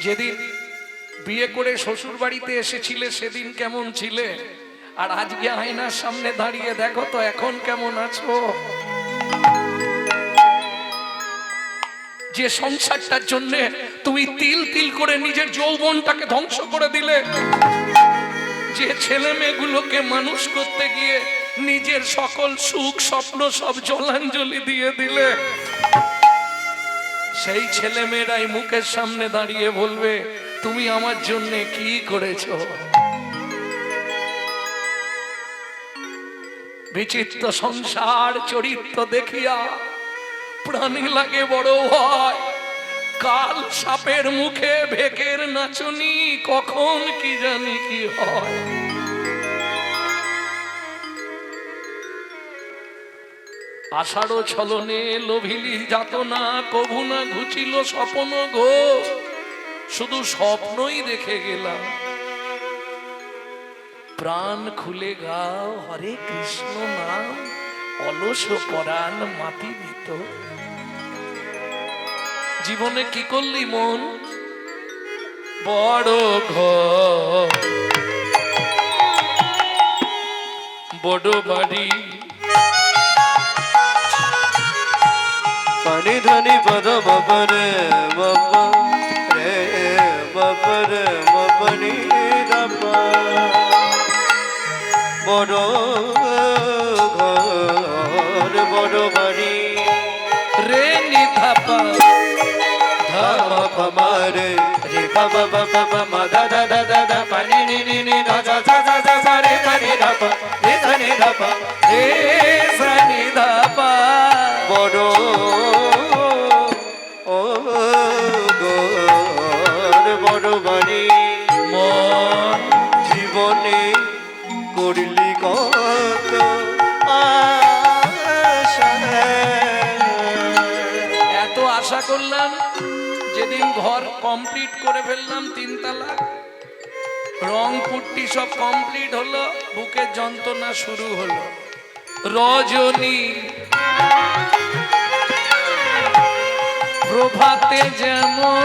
যেদিন বিয়ে করে শ্বশুর বাড়িতে এসেছিলে সেদিন কেমন ছিলে, আর আজকে আয়নার সামনে দাঁড়িয়ে দেখো তো এখন কেমন আছো। যে সংসারটার জন্য তুমি তিল তিল করে নিজের যৌবনটাকে ধ্বংস করে দিলে, যে ছেলে মেয়েগুলোকে মানুষ করতে গিয়ে নিজের সকল সুখ স্বপ্ন সব জলাঞ্জলি দিয়ে দিলে, সেই ছেলে মেয়েরাই মুখের সামনে দাঁড়িয়ে বলবে তুমি আমার জন্য কি করেছো। বিচিত্র সংসার চরিত্র দেখিয়া প্রাণী লাগে বড় ভয়। কাল সাপের মুখে ভেকের নাচনি, কখন কি জানি কি হয়। আষাঢ় ছলনে লোভিলি যাতনা, কভু না ঘুচিল স্বপ্ন গো, শুধু স্বপ্নই দেখে গেলাম। প্রাণ খুলে গাও হরে কৃষ্ণ নাম, অলস পরাণ মাটি ভিতর। জীবনে কি করলি মন, বড় ঘর বড় বাড়ি, পানি ধ্বনি পদ বাবরে বাবা রে বাবরে বাবনি দাপা, বড় ঘর বড় বাড়ি রে নিধাপা ধামা পামারে রে বাবা বাবা মাদা দাদা দাদা পানি নি নি নি দাদা দাদা দাদা রে পানি দাপা রে ধানি দাপা রে সানি ধাপা, বড় ও ঘর বড় বাড়ি। মন জীবনে করলি কত আশা, এত আশা করলাম, যেদিন ঘর কমপ্লিট করে ফেললাম, তিনতলা রং পুট্টি সব কমপ্লিট হলো, বুকের যন্ত্রণা শুরু হলো। রজনী প্রভাতে যেমন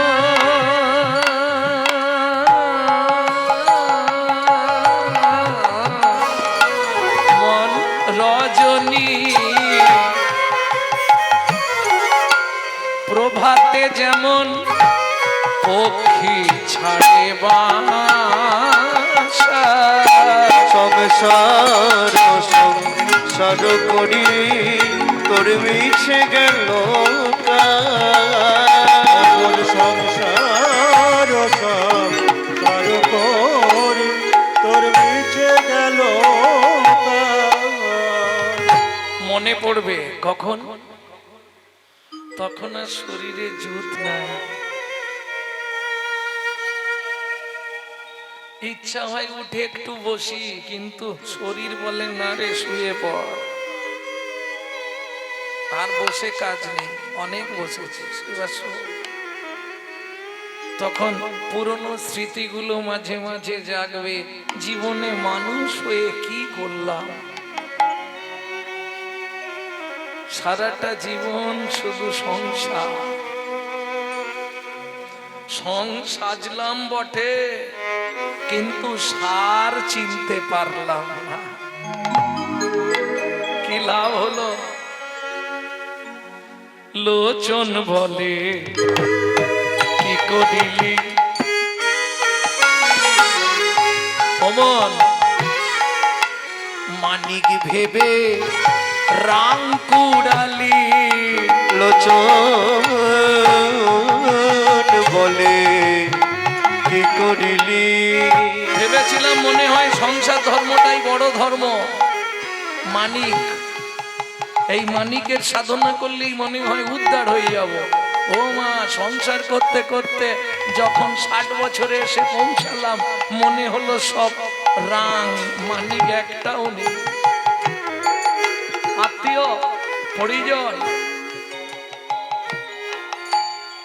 মন, রজনী প্রভাতে যেমন পক্ষী ছাড়ে বাসা, সংসার সংসার করি তোর মিছে গেল সংসার সংসার করি তোর মিছে গেল। মনে পড়বে কখন, তখন আর শরীরে জুত নাই, ইচ্ছা হয় উঠে একটু বসি, কিন্তু শরীর বলে না রে শুয়ে পড়, আর বসে কাজ নেই, অনেক বসেছিস এবার শো। তখন পুরনো স্মৃতিগুলো মাঝে মাঝে জাগবে, জীবনে মানুষ হয়ে কি করলাম, সারাটা জীবন শুধু সংসার, সাজলাম বটে কিন্তু সার চিনতে পারলাম না, কি লাভ হলো। লোচন বলে কি করিলি অমন, মানিক ভেবে রাং কুড়ালি, লোচন বলে কি করিলি। ভেবেছিলাম মনে হয় সংসার ধর্মটাই বড় ধর্ম, মানিক, এই মানিকের সাধনা করলেই মনে হয় উদ্ধার হয়ে যাব। ও মা, সংসার করতে করতে যখন 60 বছরে এসে পৌঁছালাম, মনে হলো সব রাং, মানিক একটাও নেই। আত্মীয় পরিজন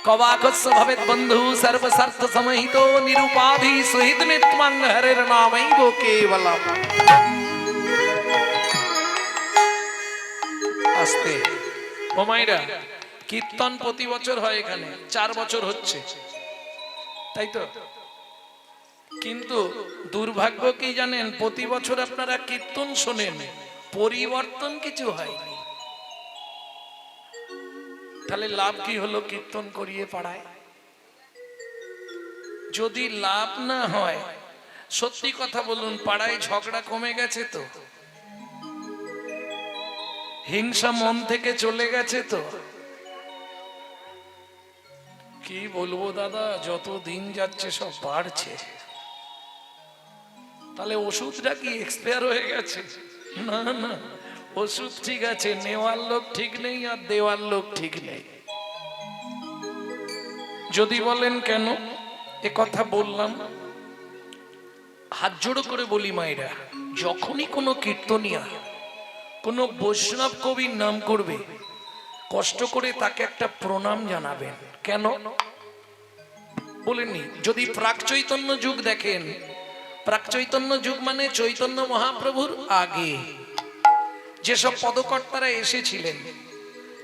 কবাকস্য ভবেৎ বন্ধু সর্বস্বার্থ সমাহিত নিরুপাধি সহিত নিত্যং হরের নামৈব কেবলম। আস্তে ও মাইরা, কীর্তন প্রতি বছর হয় এখানে, 4 বছর হচ্ছে। তাই তো? কিন্তু দুর্ভাগ্য কি জানেন, প্রতি বছর আপনারা কীর্তন শোনেন, পরিবর্তন কিছু হয়নি। তাহলে লাভ কি হলো কীর্তন করিয়ে পাড়ায়? যদি লাভ না হয়, সত্যি কথা বলুন, পাড়ায় ঝগড়া কমে গেছে তো? হিংসা মন থেকে চলে গেছে তো? কি বলবো দাদা, যত দিন যাচ্ছে সব বাড়ছে। তাহলে ওষুধটা কি এক্সপায়ার হয়ে গেছে? না না, ওষুধ ঠিক আছে, নেওয়ার লোক ঠিক নেই আর দেওয়ার লোক ঠিক নেই। যদি বলেন কেন এ কথা বললাম, হাত জোড়ো করে বলি মায়েরা, যখনই কোনো কীর্তনিয়া কোনো বৈষ্ণব কবির নাম করবে, কষ্ট করে তাকে একটা প্রণাম জানাবেন। কেন বলেননি? যদি প্রাক চৈতন্য যুগ দেখেন, প্রাক চৈতন্য যুগ মানে চৈতন্য মহাপ্রভুর আগে যেসব পদকর্তারা এসেছিলেন,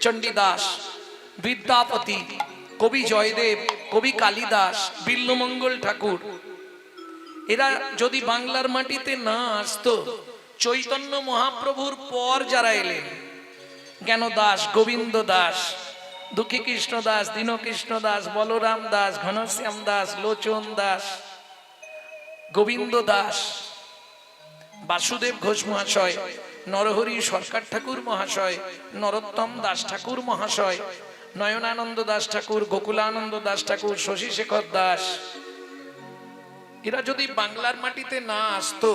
চণ্ডীদাস, বিদ্যাপতি, কবি জয়দেব, কবি কালিদাস, বিল্লমঙ্গল ঠাকুর, এরা যদি বাংলার মাটিতে না আসতো, চৈতন্য মহাপ্রভুর পর যারা এলেন, জ্ঞান দাস, গোবিন্দ দাস, দুঃখী কৃষ্ণ দাস, দীনকৃষ্ণ দাস, বলরাম দাস, ঘনশ্যাম দাস, লোচন দাস, গোবিন্দ দাস, বাসুদেব ঘোষ মহাশয়, নরহরি সরকার ঠাকুর মহাশয়, নরোত্তম দাস ঠাকুর মহাশয়, নয়নানন্দ দাস ঠাকুর, গোকুলানন্দ দাস ঠাকুর, শশী শেখর দাস, এরা যদি বাংলার মাটিতে না আসতো,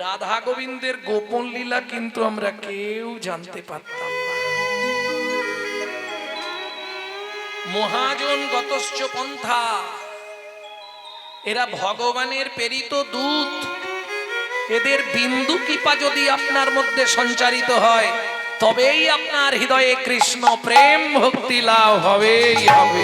রাধা গোবিন্দের গোপন লীলা কিন্তু আমরা কেউ জানতে পারতাম না। মহাজন গতশ্চ পন্থা, এরা ভগবানের প্রেরিত দূত। এদের বিন্দু কৃপা যদি আপনার মধ্যে সঞ্চারিত হয়, তবেই আপনার হৃদয়ে কৃষ্ণ প্রেম ভক্তি লাভ হবেই হবে।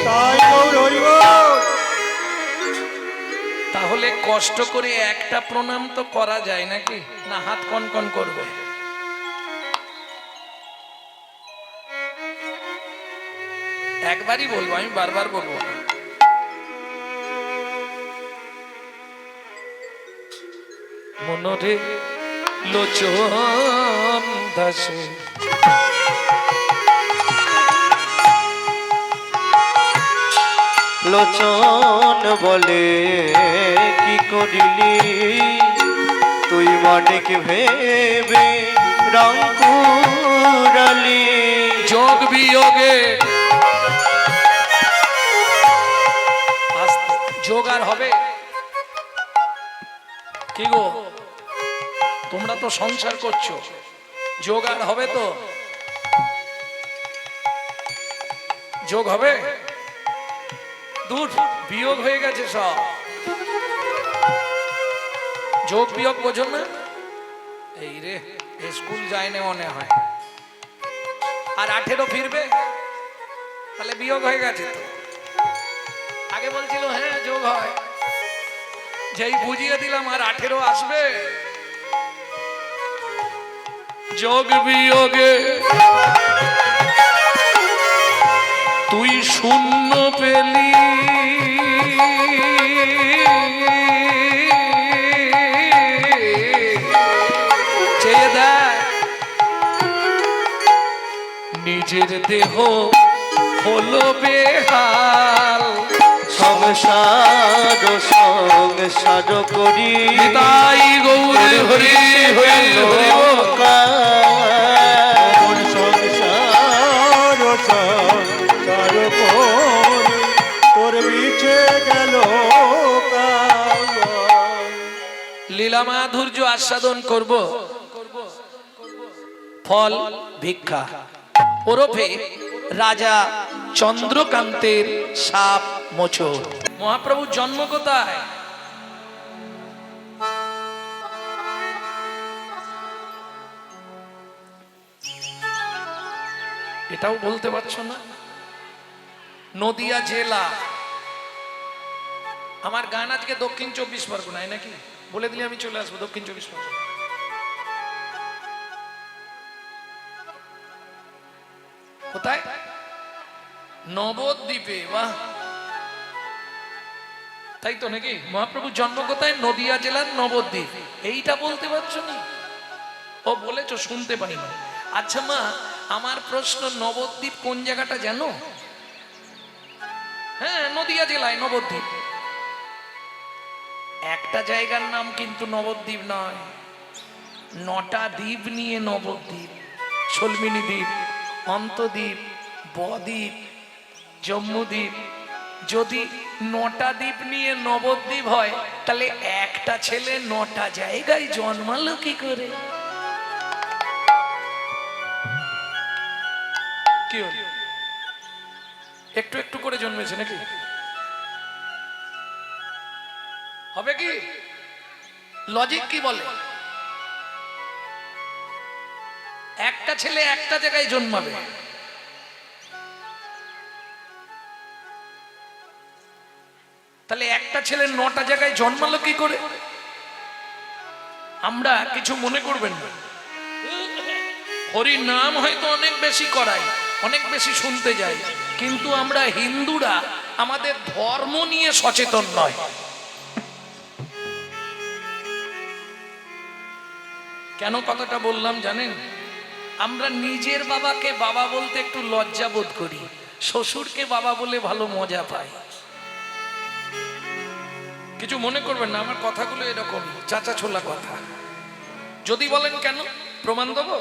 তাহলে কষ্ট করে একটা প্রণাম তো করা যায় নাকি? না হাত কনকন করবে? একবারই বলবো, আমি বারবার বলবো না। মনরে লোচন দাসে লোচন বলে কি করিলি তুই মনেক ভেবে রং কুড়ালি। যোগ বিয়োগে যোগ আর হবে কি গো? তোমরা তো সংসার করছো, যোগ আর হবে তো? যোগ হবে? দূর, বিয়োগ হয়ে গেছে সব। যোগ বিয়োগ বোঝো না? এই রে, স্কুল যায় না মনে হয়। আর 18 ফিরবে, তাহলে বিয়োগ হয়ে গেছে তো। আগে বলছিল হ্যাঁ যোগ হয়, যেই বুঝিয়ে দিলাম আর 18 আসবে। যোগ বিয়োগে তুই শূন্য পেলি, চেয়ে দেখ নিজের দেহ হলো বেহাল। সংসার সংসার করি তাই গৌরে হরি হরি হরি সংসার সংসার তোর বিছে গেল লীলা মাধুর্য আস্বাদন করব, ফল ভিক্ষা ওরফে রাজা চন্দ্রকান্তের সাপ মোচড়। মহাপ্রভুর জন্ম কোথায়? এটাও বলতে পারছো না? নদিয়া জেলা। আমার গান আজকে দক্ষিণ 24 পরগনায় নাকি? বলে দিলে আমি চলে আসবো দক্ষিণ 24 পরগনা। কোথায়? নবদ্বীপে। বাহ, তাই তো নাকি? মহাপ্রভু জন্ম কোথায়? নদিয়া জেলার নবদ্বীপ। এইটা বলতে পারছো না? ও বলেছো, শুনতে পারি না। আচ্ছা মা, আমার প্রশ্ন, নবদ্বীপ কোন জায়গাটা জানো? হ্যাঁ, নদিয়া জেলায় নবদ্বীপ। একটা জায়গার নাম কিন্তু নবদ্বীপ নয়, 9টা দ্বীপ নিয়ে নবদ্বীপ। সলমিনী দ্বীপ, অন্তদ্বীপ, বদ্বীপ, জম্মুদ্বীপ। যদি 9টা দ্বীপ নিয়ে নবদ্বীপ হয়, তাহলে একটা ছেলে 9টা জায়গায় জন্মালো কি করে? কি হলো? একটু একটু করে জন্মেছে নাকি? হবে কি? লজিক কি বলে? একটা ছেলে একটা জায়গায় জন্মাবে, তাহলে একটা ছেলে 9টা জায়গায় জন্মালো কি করে? আমরা কিছু মনে করবেন না, হরির নাম হয়তো অনেক বেশি করাই, অনেক বেশি শুনতে যাই, কিন্তু আমরা হিন্দুরা আমাদের ধর্ম নিয়ে সচেতন নয়। কেন কথাটা বললাম জানেন? আমরা নিজের বাবাকে বাবা বলতে একটু লজ্জা বোধ করি, শ্বশুরকে বাবা বলে ভালো মজা পাই। কিছু মনে করবেন না, আমার কথাগুলো এরকম চাচা ছোলা কথা। যদি বলেন কেন, প্রমাণ দেবো।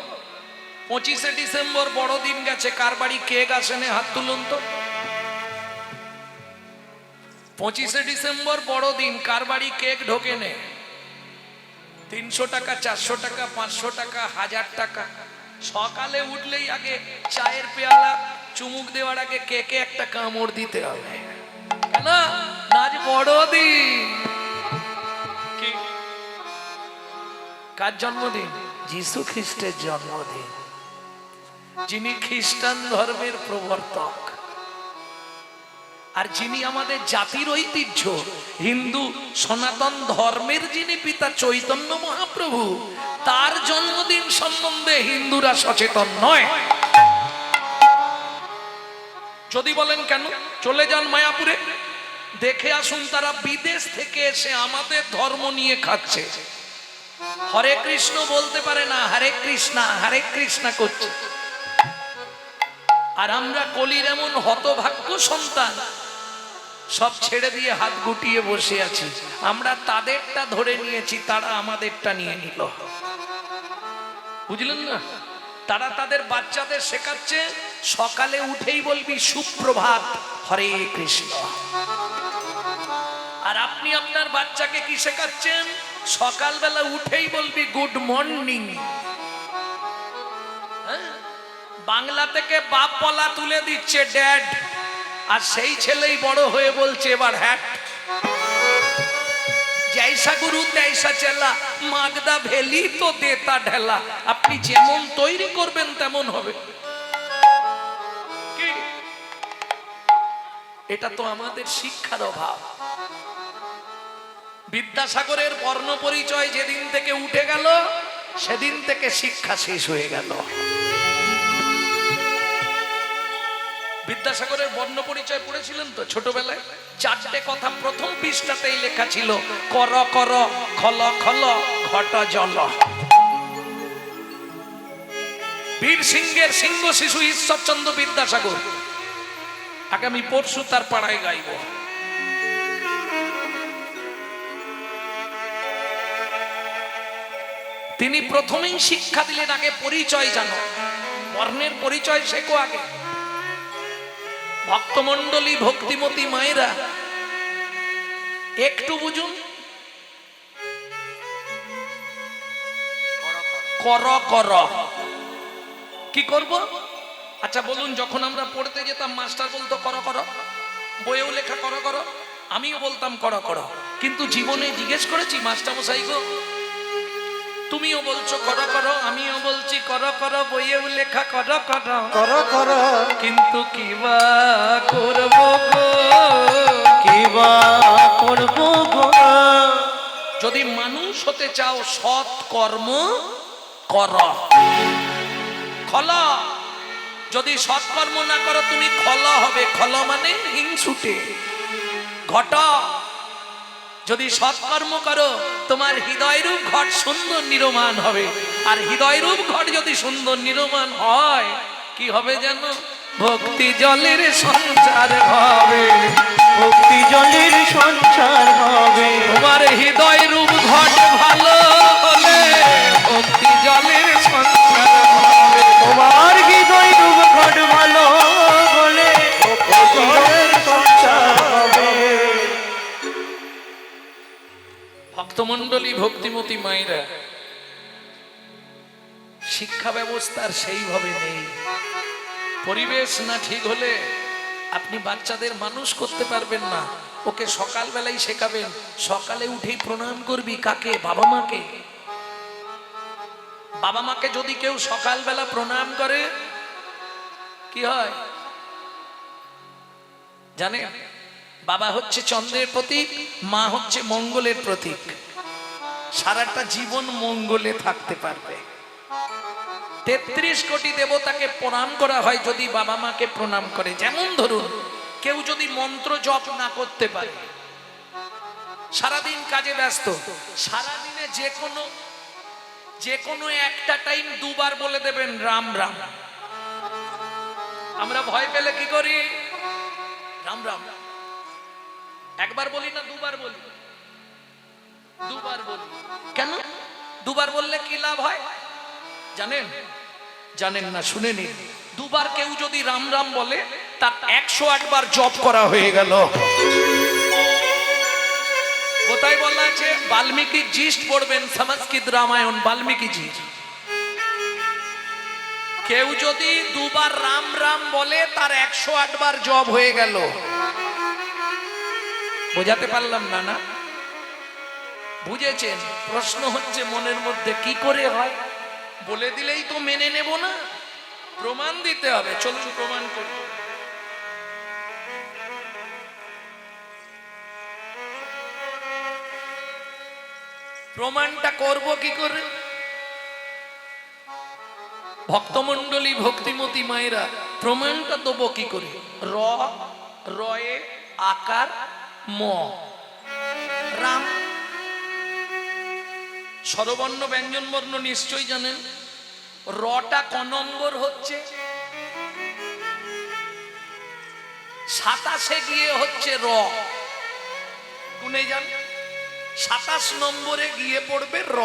25শে ডিসেম্বর বড়দিন গেছে, কার বাড়ি কেক আসেনে? হাত তুলুন তো। 25শে ডিসেম্বর বড়দিন, কার বাড়ি কেক ঢোকে নে? 300 টাকা, 400 টাকা, 500 টাকা, 1000 টাকা। সকালে উঠলেই আগে চায়ের পেয়ালা চুমুক দেওয়ার আগে কেকে একটা কামড় দিতে হবে, কেন? আজ বড়দিন। কি? কার জন্মদিন? যিশু খ্রিস্টের জন্মদিন, যিনি খ্রিস্টান ধর্মের প্রবর্তক, আর যিনি আমাদের জাতির ঐতিহ্য, হিন্দু সনাতন ধর্মের যিনি পিতা চৈতন্য মহাপ্রভু, তার জন্মদিন সম্বন্ধে হিন্দুরা সচেতন নয়। যদি বলেন কেন, চলে যান মায়াপুরে, দেখে আসুন তারা বিদেশ থেকে এসে আমাদের ধর্ম নিয়ে খাচ্ছে। হরে কৃষ্ণ বলতে পারে না, হরে কৃষ্ণা হরে কৃষ্ণা করছে। আর আমরা কলির এমন হতভাগ্য সন্তান, সব ছেড়ে দিয়ে হাত গুটিয়ে বসে আছি। আমরা তাদেরটা ধরে নিয়েছি, তারা আমাদেরটা নিয়ে নিল। বুঝলেন না? তারা তাদের বাচ্চাদের শেখাচ্ছে সকালে উঠেই বলবি সুপ্রভাত হরে কৃষ্ণ, আর আপনি আপনার বাচ্চাকে কি শেখাচ্ছেন? সকালবেলা উঠেই বলবি গুড মর্নিং। বাংলা থেকে বাপ বলা তুলে দিচ্ছে ড্যাড, আর সেই ছেলেই বড় হয়ে বলছে এবার হ্যাট। জৈসা গুরু তৈসা চেলা, মাগদা ভেলি তো দেতা ঢেলা। আপনি যেমন তৈরি করবেন তেমন হবে। কি? এটা তো আমাদের শিক্ষার অভাব। বিদ্যাসাগরের বর্ণ পরিচয় যেদিন থেকে উঠে গেল, সেদিন থেকে শিক্ষা শেষ হয়ে গেল। বিদ্যাসাগরের বর্ণ পরিচয় পড়েছিলেন তো ছোটবেলায়? 4টে কথা প্রথম পৃষ্ঠাতেই লেখা ছিল, কর কর খল খল ঘট জল। বীর সিংহের সিংহ শিশু ঈশ্বরচন্দ্র বিদ্যাসাগর, আগামী পরশু তার পাড়ায় গাইব। তিনি প্রথমেই শিক্ষা দিলেন, আগে পরিচয় জানো, বর্ণের পরিচয় শেখো আগে। ভক্তমণ্ডলী ভক্তিমতী মায়েরা একটু বুঝুন, কর কর কি করব? আচ্ছা বলুন, যখন আমরা পড়তে যেতাম মাস্টার বলতো কর কর, বইয়েও লেখা কর কর, আমিও বলতাম কর কর, কিন্তু জীবনে জিজ্ঞেস করেছি মাস্টার মশাই গো, তুমিও বলছো কর কর, আমিও বলছি কর কর, বইয়েও লেখা কর কর কর কর, কিন্তু কিবা করব গো, কিবা করব গো। যদি মানুষ হতে চাও সৎ কর্ম কর। খল, যদি সৎকর্ম না করো তুমি খল হবে। খল মানে হিংসুটে। ঘট, যদি সৎকর্ম করো তোমার হৃদয়রূপ ঘট সুন্দর নির্মাণ হবে। আর হৃদয়রূপ ঘট যদি সুন্দর নির্মাণ হয় কি হবে জানো? ভক্তি জলের সঞ্চার হবে। ভক্তি জলের সঞ্চার হবে। তোমার হৃদয়রূপ ঘট ভালো হলে ভক্তি জলের সঞ্চার হবে। তোমার হৃদয় রূপ ঘট ভালো বলে জলের সঞ্চার হবে। ভক্তমণ্ডলী, ভক্তিমতী মায়েরা, শিক্ষা ব্যবস্থার সেইভাবে নেই। পরিবেশ না ঠিক হলে আপনি বাচ্চাদের মানুষ করতে পারবেন না। ওকে সকালবেলায় শেখাবেন, সকালে উঠেই প্রণাম করবি কাকে? বাবা মাকে। বাবা মাকে যদি কেউ সকালবেলা প্রণাম করে কি হয় জানেন? বাবা হচ্ছে চন্দ্রের প্রতীক, মা হচ্ছে মঙ্গলের প্রতীক। সারাটা জীবন মঙ্গলে থাকতে পারবে। 33 কোটি দেবতাকে প্রণাম করা হয় যদি বাবা মাকে প্রণাম করে। যেমন ধরুন কেউ যদি মন্ত্র জপ না করতে পারে, সারাদিন কাজে ব্যস্ত, সারাদিনে যে কোনো একটা টাইম দুবার বলে দেবেন রাম রাম। আমরা ভয় পেলে কি করি? রাম রাম একবার বলি না দুবার বলি? দুবার বলি। কেন দুবার বললে কি লাভ হয় জানেন? জানেন না, শুনে নিন। দুবার কেউ যদি রাম রাম বলে তার 108 বার জপ করা হয়ে গেল। কোথায় বলা আছে? বাল্মীকি জিষ্ট পড়বেন, সংস্কৃত রামায়ণ, বাল্মীকি জি। কেউ যদি দুবার রাম রাম বলে তার 108 বার জপ হয়ে গেল। বোঝাতে পারলাম না? না বুঝেছেন? প্রশ্ন হচ্ছে মনের মধ্যে কি করে হয়? বলে দিলেই তো মেনে নেব না, প্রমাণ দিতে হবে। চলুন প্রমাণ করি। প্রমাণটা করব কি করে? ভক্তমণ্ডলী, ভক্তিমতী মায়েরা, প্রমাণটা দেবো কি করে? রয়ে আকার ম, রাম। স্বরবর্ণ ব্যঞ্জন বর্ণ নিশ্চয়ই জানেন। রটা ক নম্বর হচ্ছে? 27 গিয়ে হচ্ছে র। গুনে যান, 27 নম্বরে গিয়ে পড়বে র।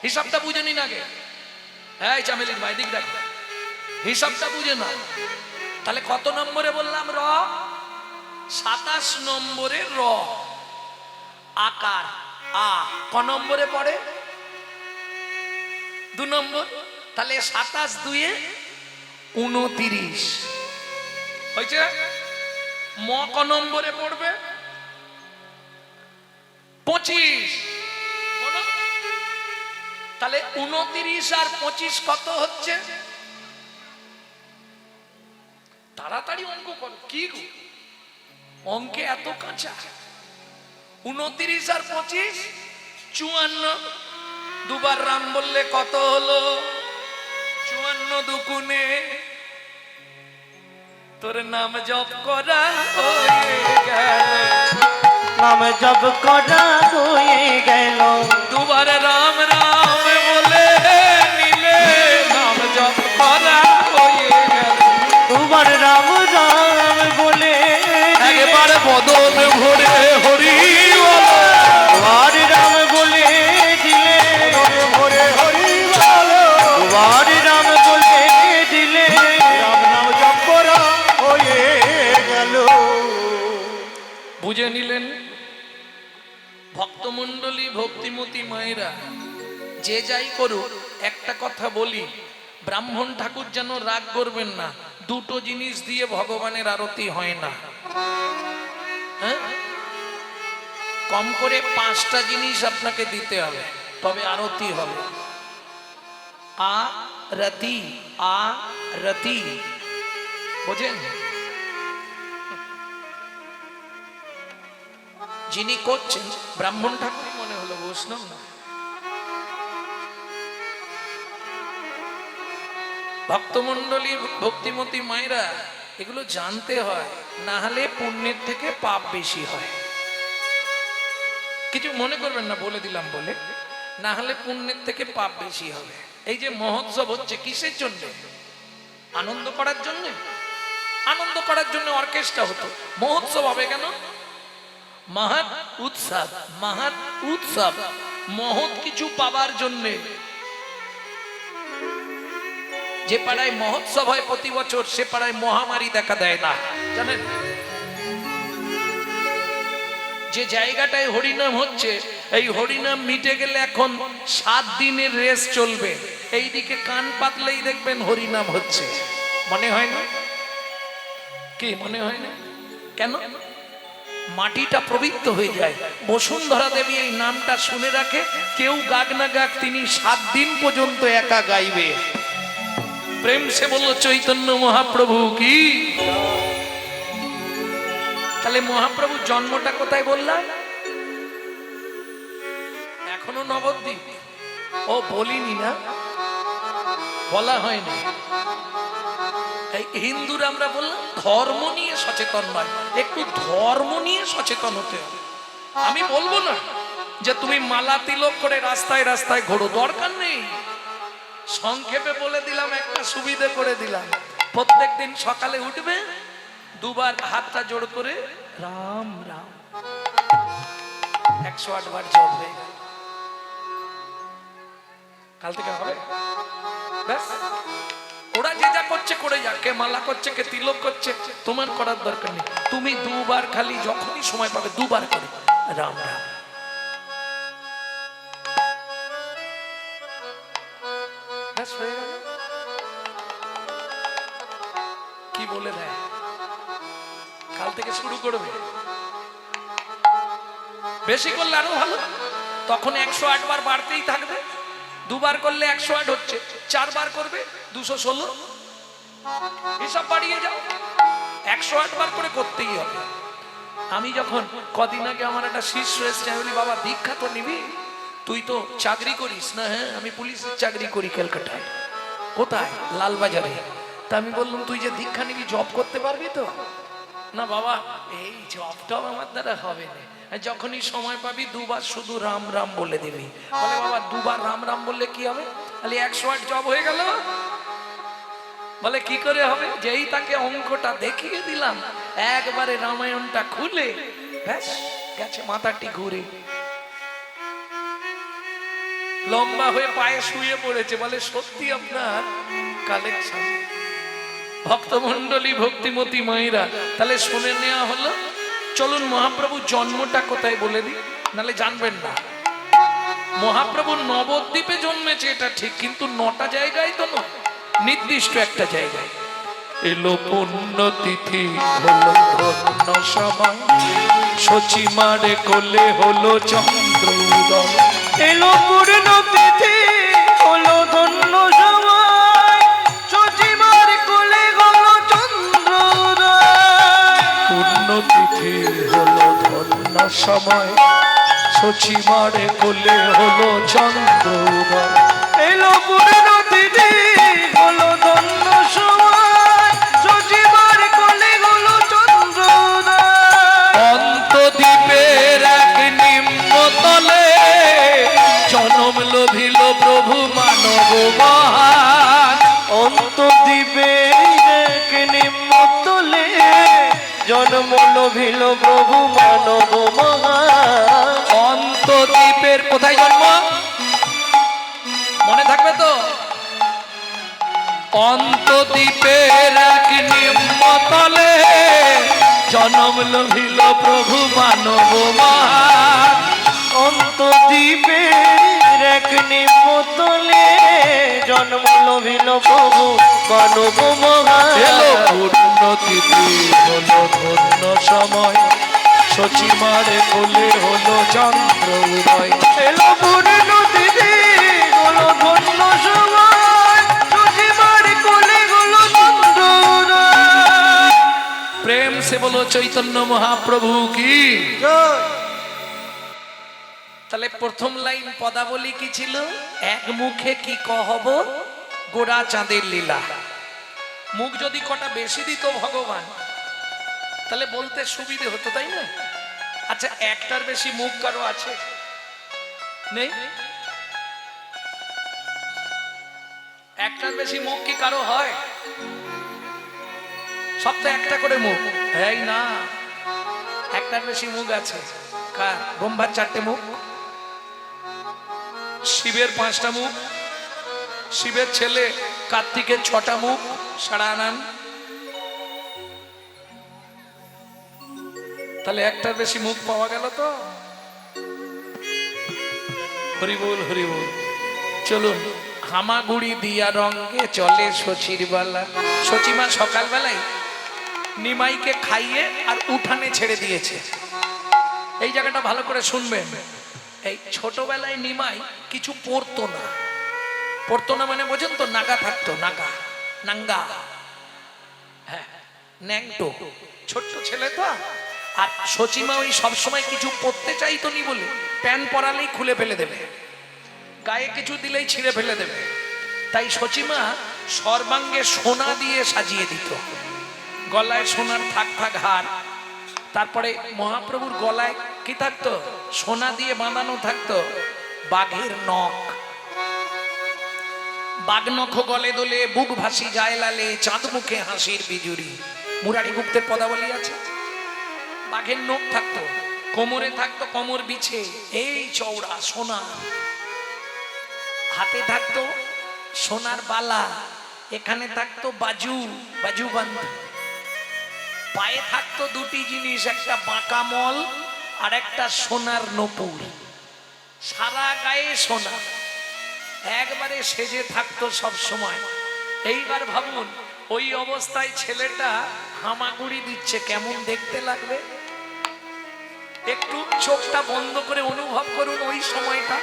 হিসাবটা বুঝে নিন আগে। হ্যাঁ চামেলির ভাই দিক দেখ, হিসাবটা বুঝে না। তাহলে কত নম্বরে বললাম র? 27 নম্বরে র। আকার আ ক নম্বরে পড়ে? 2 নম্বর। তাহলে 27 2 29 হয়েছে। ম ক নম্বরে পড়বে? 25। তাহলে 29 আর 25 কত হচ্ছে? তাড়াতাড়ি অঙ্ক করো। কি গো অঙ্কে এত কাঁচা? 29 আর 25 54। দুবার রাম বললে কত হলো? 54 দুগুণে তোর নাম জপ করা হয়ে গেল। নাম জপ করা হয়ে গেল। দুবার রাম রাম বলে নিলে নাম জপ করা হয়ে গেল। দুবার রাম রাম বলে একবার বদন ভরে হরি বলো। দুবার রাম বলে দিলে ভরে হরি বলো। দুবার রাম বলে দিলে রাম নাম জপ করা হয়ে গেল। বুঝে নিলেন? ভক্তমণ্ডলী, ভক্তিমতী মায়েরা, যে যাই করুক একটা কথা বলি, ব্রাহ্মণ ঠাকুর যেন রাগ করবেন না। দুটো জিনিস দিয়ে ভগবানের আরতি হয় না। হ্যাঁ, কম করে 5টা জিনিস আপনাকে দিতে হবে, তবে আরতি হবে। আরতি, আরতি, বোঝেন? যিনি করছেন ব্রাহ্মণ ঠাকুর মনে হলো, বৈষ্ণব না। ভক্তমণ্ডলী, ভক্তিমতী মায়েরা, এগুলো জানতে হয়, না হলে পুণ্যের থেকে পাপ বেশি হয়। কিছু মনে করবেন না, বলে দিলাম বলে, না হলে পুণ্যের থেকে পাপ বেশি হবে। এই যে মহোৎসব হচ্ছে কিসের জন্য? আনন্দ করার জন্য। আনন্দ করার জন্য অর্কেস্ট্রা হতো, মহোৎসব হবে কেন? মহৎ উৎসব, মহৎ উৎসব, মহৎ কিছু পাবার জন্য। যে পাড়ায় মহোৎসব হয় প্রতি বছর, সে পাড়ায় মহামারী দেখা দেয় না, জানেন? যে জায়গাটায় হরিনাম হচ্ছে, এই হরিনাম মিটে গেলে এখন 7 দিনের রেস চলবে। এইদিকে কান পাতলেই দেখবেন হরিনাম হচ্ছে, মনে হয় না? কি মনে হয় না? কেন? মাটিটা পবিত্র হয়ে যায়। বসুন্ধরা দেবী এই নামটা শুনে রাখে, কেউ গাক না গাক, তিনি 7 দিন পর্যন্ত একা গাইবে। প্রেম সে বলল চৈতন্য মহাপ্রভু কি। তাহলে মহাপ্রভুর জন্মটা কোথায় বললাম? এখনো নবদ্বীপ। ও বলিনি না, বলা হয়নি। এই হিন্দুরা আমরা বললাম ধর্ম নিয়ে সচেতন নয়, একটু ধর্ম নিয়ে সচেতন হতে হবে। আমি বলবো না যে তুমি মালা তিলক করে রাস্তায় রাস্তায় ঘোরো, দরকার নেই। সংক্ষেপে বলে দিলাম, একটা সুবিধা করে দিলাম। প্রত্যেকদিন সকালে উঠবে, 2 বার হাতটা জোড় করে রাম রাম 108 বার জপ হয়ে গেল। কাল থেকে হবে, ব্যাস। ওরা যে যা করছে করে যাক, কে মালা করছে, কে তিলক করছে, তোমার করার দরকার নেই। তুমি 2 বার খালি যখনই সময় পাবে 2 বার করে রাম রাম। ব্যাস হয়ে গেল। কি বলে দেয়, কাল থেকে শুরু করবে। বেশি করলে আরো ভালো, তখন 108 বার বাড়তেই থাকবে। 2 বার করলে 108 হচ্ছে, 4 বার করবে 216, হিসাব বাড়িয়ে যাও। 108 বার করে করতেই হবে। আমি যখন কদিন আগে আমার একটা শিষ্য এসছে, আমি বলি বাবা দীক্ষা তো নিবি, তুই তো চাকরি করিস না? হ্যাঁ আমি পুলিশের চাকরি করি ক্যালকাটায়। কোথায়? লালবাজারে। তা আমি বললাম তুই যে দীক্ষা নিবি জব করতে পারবি তো? না বাবা এই জবটাও আমার দ্বারা হবে না, যখনই সময় পাবি 2 বার শুধু রাম রাম বলে দিবি। বলে বাবা 2 বার রাম রাম বললে কি হবে? তাহলে 108 জব হয়ে গেল। বলে কি করে হবে? যেই তাকে অঙ্কটা দেখিয়ে দিলাম, একবারে রামায়ণটা খুলে ব্যাস গেছে, মাথাটি ঘুরে লম্বা হয়ে পায়ে শুয়ে পড়েছে। বলে সত্যি আপনার কালেকশন। ভক্তমন্ডলী, ভক্তিমতী মায়েরা, তাহলে শুনে নেওয়া হলো। চলুন মহাপ্রভু জন্মটা কোথায় বলে দিই, নাহলে জানবেন না। মহাপ্রভু নবদ্বীপে জন্মেছে এটা ঠিক, কিন্তু 9টা জায়গায় তো নয়, নির্দিষ্ট একটা জায়গায়। এলো পুণ্যতিথি হলো ধন্য সময়, সচিমারে কোলে হলো চন্দ্র উদয়। এলো পূর্ণতিথি হলো ধন্য সময়, সচিমার কোলে হলো চন্দ্রোদয়। পুণ্যতিথি হলো ধন্য সময়, সচিমারে কোলে হলো চন্দ্র উদয়। এলো পূর্ণতিথি হলো ধন্য সময়, সচিমার কোলে হলো চন্দ্রোদয়। অন্তদ্বীপের এক নিম্নতলে জনম লোভিল প্রভু মানব মহান। অন্তদ্বীপের এক নিম্নতলে জন্ম লোভিল প্রভু মানব মহান। অন্তদ্বীপের কোথায় জন্ম মনে থাকবে তো? অন্তদ্বীপের এক নিম্নতলে জনম লোভিল প্রভু মানব মহান। অন্তদ্বীপের এক নিম্নতলে জন্ম লোভিল প্রভু মানব মহান। এলো পুণ্যতিথি হলো ধন্য সময়, সচিমারে কোলে হলো চন্দ্র উদয়। এলো পূর্ণতিথি হলো ধন্য সময়, সচিমার কোলে হলো চন্দ্রোদয়। প্রেম সে বলো চৈতন্য মহাপ্রভু কি। তাহলে প্রথম লাইন পদাবলী কি ছিল? এক মুখে কি কহব গোড়া চাঁদের লীলা। মুখ যদি কটা বেশি দিত ভগবান, তাহলে বলতে সুবিধে হতো, তাই না? আচ্ছা, একটার বেশি মুখ কারো আছে? নেই? একটার বেশি মুখ কি কারো হয়? সব তো একটা করে মুখ। এই না, একটার বেশি মুখ আছে। কার? ব্রহ্মার 4টে মুখ, শিবের 5টা মুখ, শিবের ছেলে কার্তিকের 6টা মুখ। সারানান, তাহলে একটার বেশি মুখ পাওয়া গেল তো। হরিবোল হরিবোল। চলুন, হামাগুড়ি দিয়া রঙে চলে শচীর বেলা। শচীমা সকালবেলায় নিমাইকে খাইয়ে আর উঠানে ছেড়ে দিয়েছে। এই জায়গাটা ভালো করে শুনবেন। এই ছোটবেলায় নিমাই কিছু পড়তো না। পড়তো না মানে বোঝেন তো? নাগা থাকতো, নাগা, নাঙ্গা, হ্যাঁ, ন্যাংটো, ছোট্ট ছেলে তো। আর শচীমা ওই সবসময় কিছু পড়তে চাইতো নি বলে প্যান্ট পরালেই খুলে ফেলে দেবে, গায়ে কিছু দিলেই ছিঁড়ে ফেলে দেবে। তাই শচীমা সর্বাঙ্গে সোনা দিয়ে সাজিয়ে দিত। গলায় সোনার থাক থাক হার, তারপরে মহাপ্রভুর গলায় কি থাকতো? সোনা দিয়ে বাঁধানো থাকতো বাঘের নখ। বাঘ নখ গলে দোলে, বুক ভাসি যায় লালে, চাঁদ মুখে হাসির বিজুরি। মুরারি গুপ্তের পদাবলী আছে। বাঘের নখ থাকতো, কোমরে থাকতো কোমর বিছে এই চওড়া সোনা, হাতে থাকতো সোনার বালা, এখানে থাকতো বাজু, বাজুবন্ধ, পায়ে থাকতো দুটি জিনিস, একটা বাঁকা মল আর একটা সোনার নপুর। সারা গায়ে সোনা, একবারে সেজে থাকতো সব সময়। এইবার ভাবুন, ওই অবস্থায় ছেলেটা হামাগুড়ি দিচ্ছে, কেমন দেখতে লাগবে? একটু চোখটা বন্ধ করে অনুভব করুন ওই সময়টা।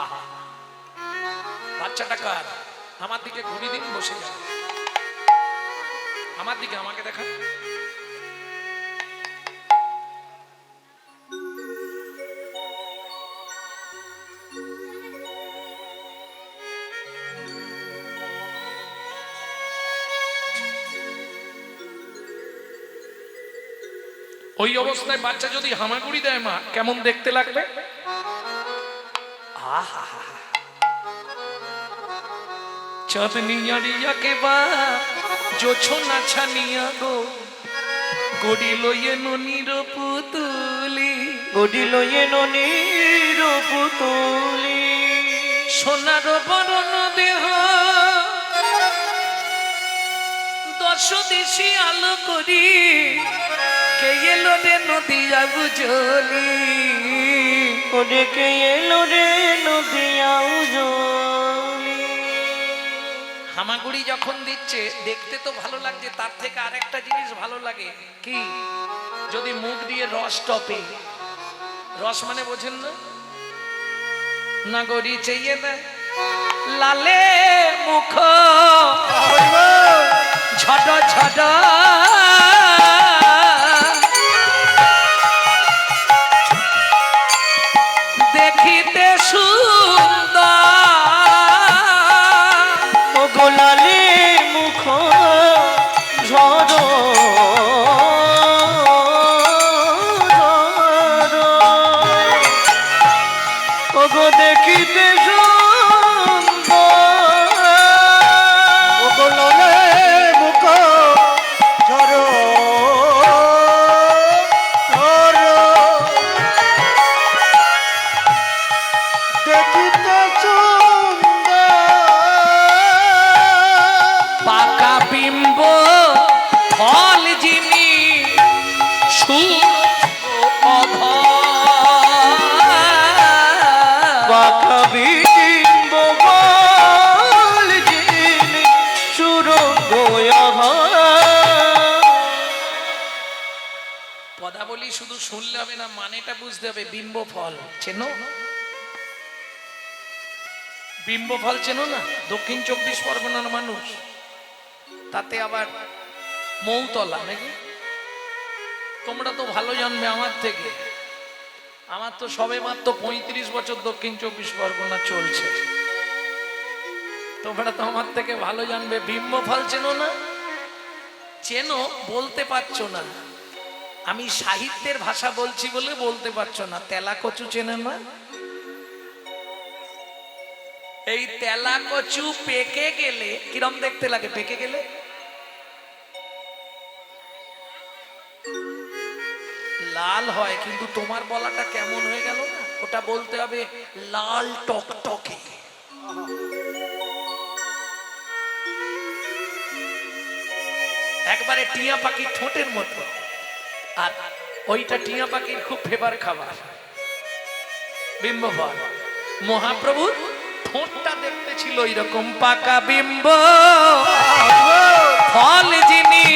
আহা, বাচ্চাটা কার? আমার দিকে ঘুরি দিন, বসে যান আমার দিকে, আমাকে দেখা। ওই অবস্থায় বাচ্চা যদি হামাগুড়ি দেয় মা, কেমন দেখতে লাগবে? আহা, চাঁদনিয়া কে বা জোছনা ছানিয়া গো, গড়ি লইয়ে ননির পুতুলি, গড়ি লইয়ে ননির পুতুলি, সোনার বরণ দেহ, দশ দিশি আলো করি, কে এলো রে নদিয়া বুঝলি, ওরে কে এলো রে নদিয়া বুঝলি। হামাগুড়ি যখন দিচ্ছে দেখতে তো ভালো লাগছে, তার থেকে আরেকটা জিনিস ভালো লাগে কি? যদি মুখ দিয়ে রস টপে। রস মানে বোঝেন না? নাগরি চাইয়ে দেয় লালে মুখ ঝড ঝড, দেখিতে সুন্দর, ও গোলালে মুখ ঝড় ও গো দেখিতে ও গোলালে মুখ ঝরো ঝরো, দেখিতে সুন্দর। পাকা বিম্ব ফল যিনি বিম্ব বল যিনি সুরঙ্গ পদাবলী শুধু শুনলে হবে না, মানেটা বুঝতে হবে। বিম্ব ফল চেনো? বিম্ব ফল চেনো না? দক্ষিণ 24 পরগনার মানুষ, তাতে আবার মৌতলা নাকি? তোমরা তো ভালো জানবে আমার থেকে। আমার তো সবে মাত্র 35 বছর দক্ষিণ 24 পরগনা চলছে। তোমরা তো আমার থেকে ভালো জানবে। বিম্ব ফল চেনো না? চেনো, বলতে পারছো না। আমি সাহিত্যের ভাষা বলছি বলে বলতে পারছো না, তেলা কচু চেনেন না? এই তেলা কচু পেকে গেলে কিরম দেখতে লাগে? পেকে গেলে লাল হয়, কিন্তু তোমার বলাটা কেমন হয়ে গেল না? ওটা বলতে হবে লাল টকটকে। একবারে টিয়া পাখির ঠোঁটের মতো। আর ওইটা টিয়া পাখির খুব ফেভার খাবার, বিম্ব ফল। মহাপ্রভুর ঠোঁটটা দেখতে ছিল এরকম, পাকা বিম্ব ফল যিনি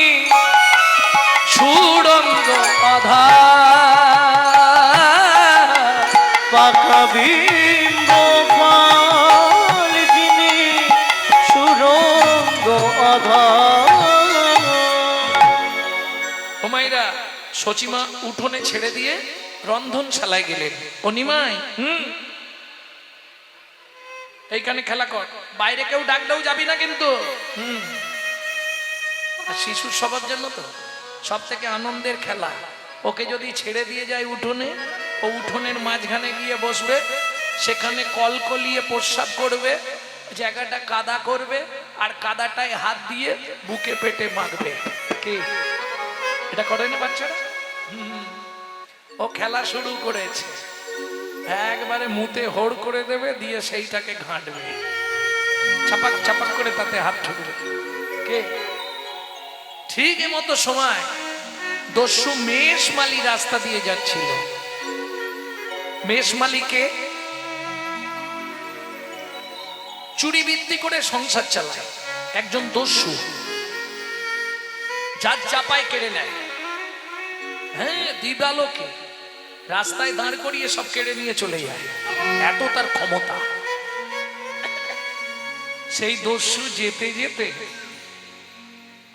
সুরঙ্গ আধার, পাকা বিম্ব ফল যিনি সুরঙ্গ আধার। ও মাইরা, সচিমা উঠোনে ছেড়ে দিয়ে রন্ধনশালায় গেলেন। ও নিমাই, এইখানে খেলা কর, বাইরে কেউ ডাকলেও যাবি না কিন্তু। আর শিশুর স্বভাব জন্য তো সব থেকে আনন্দের খেলা। ওকে যদি ছেড়ে দিয়ে যায় উঠোনে, ও উঠোনের মাঝখানে গিয়ে বসবে, সেখানে কলকলিয়ে প্রস্রাব করবে, জায়গাটা কাদা করবে, আর কাদাটায় হাত দিয়ে বুকে পেটে মাখবে। কি এটা করে না বাচ্চারা? ও খেলা শুরু করেছে, একবারে মুতে হোড় করে দেবে, দিয়ে সেইটাকে ঘাঁটবে, ছাপাক ছাপাক করে তাতে হাত ঠুকবে। কে? ঠিক এই মতো সময় দস্যু মেষমালী রাস্তা দিয়ে যাচ্ছিল। মেষমালীকে চুরি বৃত্তি করে সংসার চালায় একজন দস্যু, যার চাপায় কেড়ে নেয়। হ্যাঁ, দিবালোকে রাস্তায় দাঁড় করিয়ে সব কেড়ে নিয়ে চলে যায়, এত তার ক্ষমতা। সেই দস্যু যেতে যেতে,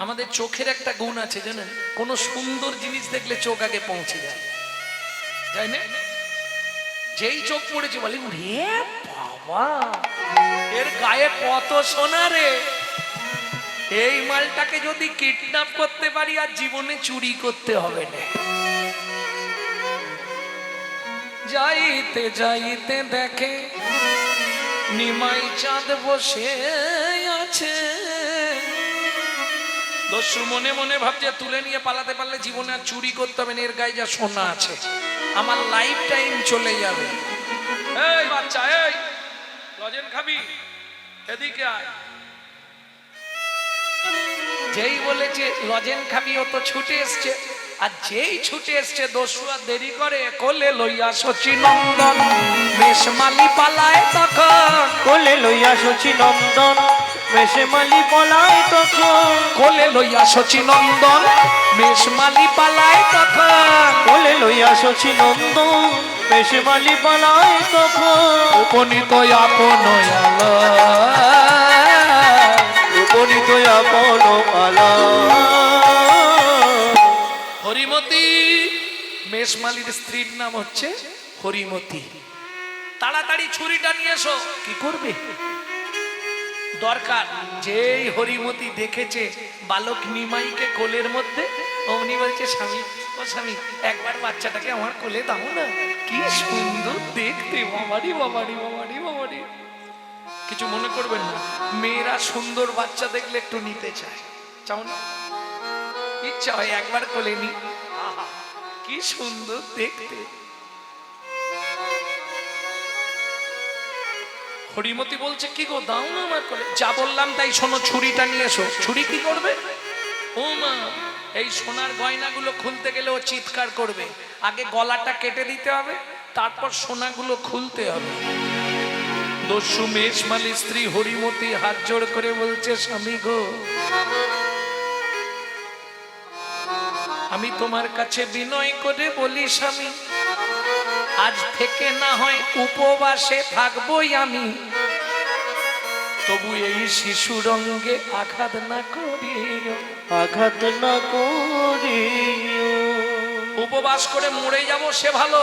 আমাদের চোখের একটা গুণ আছে জানেন, কোন সুন্দর জিনিস দেখলে চোখ আগে পৌঁছে যায়, যাই না? যেই চোখ পড়েছে বলে রে বাবা, এর গায়ে কত সোনা রে, এই মালটাকে যদি কিডন্যাপ করতে পারি আর জীবনে চুরি করতে হবে না। যাইতে যাইতে দেখে নিমাই চাঁদ বসে আছে। দস্যু মনে মনে ভাবছে তুলে নিয়ে পালাতে পারলে জীবনে আর চুরি করতে হবে না, এর গায়ে যা সোনা আছে আমার লাইফ টাইম চলে যাবে। এই বাচ্চা, এই লজেন খাবি, এদিকে আয়। যেই বলেছে লজেন খাবি, ও তো ছুটে এসছে। আর যেই ছুটে এসছে দস্যু আর দেরি করে, কোলে লইয়া শচী নন্দন মেষমালী পালায় তখন, কোলে লইয়া শচী নন্দন মেষমালী পলায় তখন, কোলে লইয়া শচী নন্দন মেষমালী পালায় তখন, কোলে লইয়া শচী নন্দন মেষমালী পলায় তখন, উপনীত আপন উপনীত আপন আলা। হরিমতি, মেষমালীর স্ত্রীর নাম হচ্ছে হরিমতি। তাড়াতাড়ি ছুরিটা নিয়ে এসো। কি করবে? দরকার। যেই হরিমতি দেখেছে বালক নিমাইকে কোলের মধ্যে, অমনি বলছে স্বামী, ও স্বামী, একবার বাচ্চাটাকে আমার কোলে দাও না, কি সুন্দর দেখতে, বাবারি বাবারি বাবারি বাবারি। কিছু মনে করবেন না, মেয়েরা সুন্দর বাচ্চা দেখলে একটু নিতে চায়, চাও না? ইচ্ছা হয় একবার কোলে নি, আহা কি সুন্দর দেখতে। হরিমতি বলছে কি গো, দাও না আমার কোলে। যা বললাম তাই শোনো, ছুরিটা নিয়ে এসো। ছুরি কি করবে? ও মা, এই সোনার গয়নাগুলো খুলতে গেলে ও চিৎকার করবে। আগে গলাটা কেটে দিতে হবে, তারপর সোনাগুলো খুলতে হবে। দস্যু মেষমালী স্ত্রী হরিমতি হাত জোড় করে বলছে, স্বামী গো, আমি তোমার কাছে বিনয় করে বলি স্বামী, আজ থেকে না হয় উপবাসে থাকবই আমি, তবু এই শিশু রঙ্গে আঘাত না করিও, আঘাত না করিও। উপবাস করে মরে যাব সে ভালো,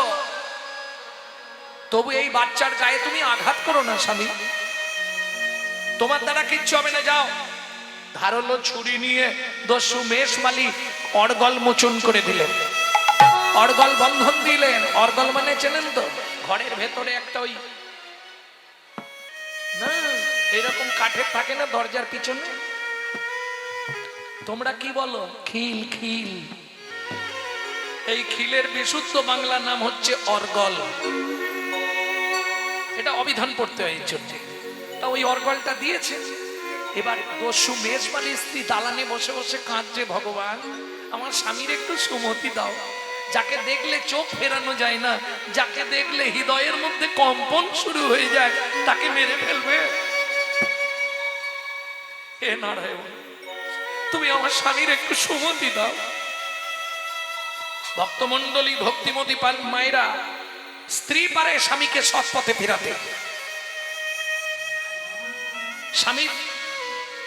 তবু এই বাচ্চার গায়ে তুমি আঘাত করো না স্বামী, তোমার দ্বারা কিচ্ছু হবে না। যাও। ধারালো ছুরি নিয়ে দস্যু মেষমালী অর্গল মোচন করে দিলেন। অর্গল বন্ধন দিলেন। অর্গল মানে চেনেন তো, ঘরের ভেতরে একটা ওই না এরকম কাঠের থাকে না দরজার পিছনে, তোমরা কি বলো? খিল। খিল। এই খিলের বিশুদ্ধ বাংলা নাম হচ্ছে অর্গল। এটা অভিধান পড়তে হয় এর জন্য। তা ওই অর্গলটা দিয়েছে। এবার দস্যু মেজবাড়ির স্ত্রী দালানে বসে বসে কাঁদছে, ভগবান আমার স্বামীর একটু সুমতি দাও, যাকে দেখলে চোখ ফেরানো যায় না, যাকে দেখলে হৃদয়ের মধ্যে কম্পন শুরু হয়ে যায়, তাকে মেরে ফেলবে। হে নারায়ণ, তুমি আমার স্বামীর একটু সুমতি দাও। ভক্তমণ্ডলী, ভক্তিমতী মায়েরা, স্ত্রী পারে স্বামীকে সৎ পথে ফেরাতে। স্বামী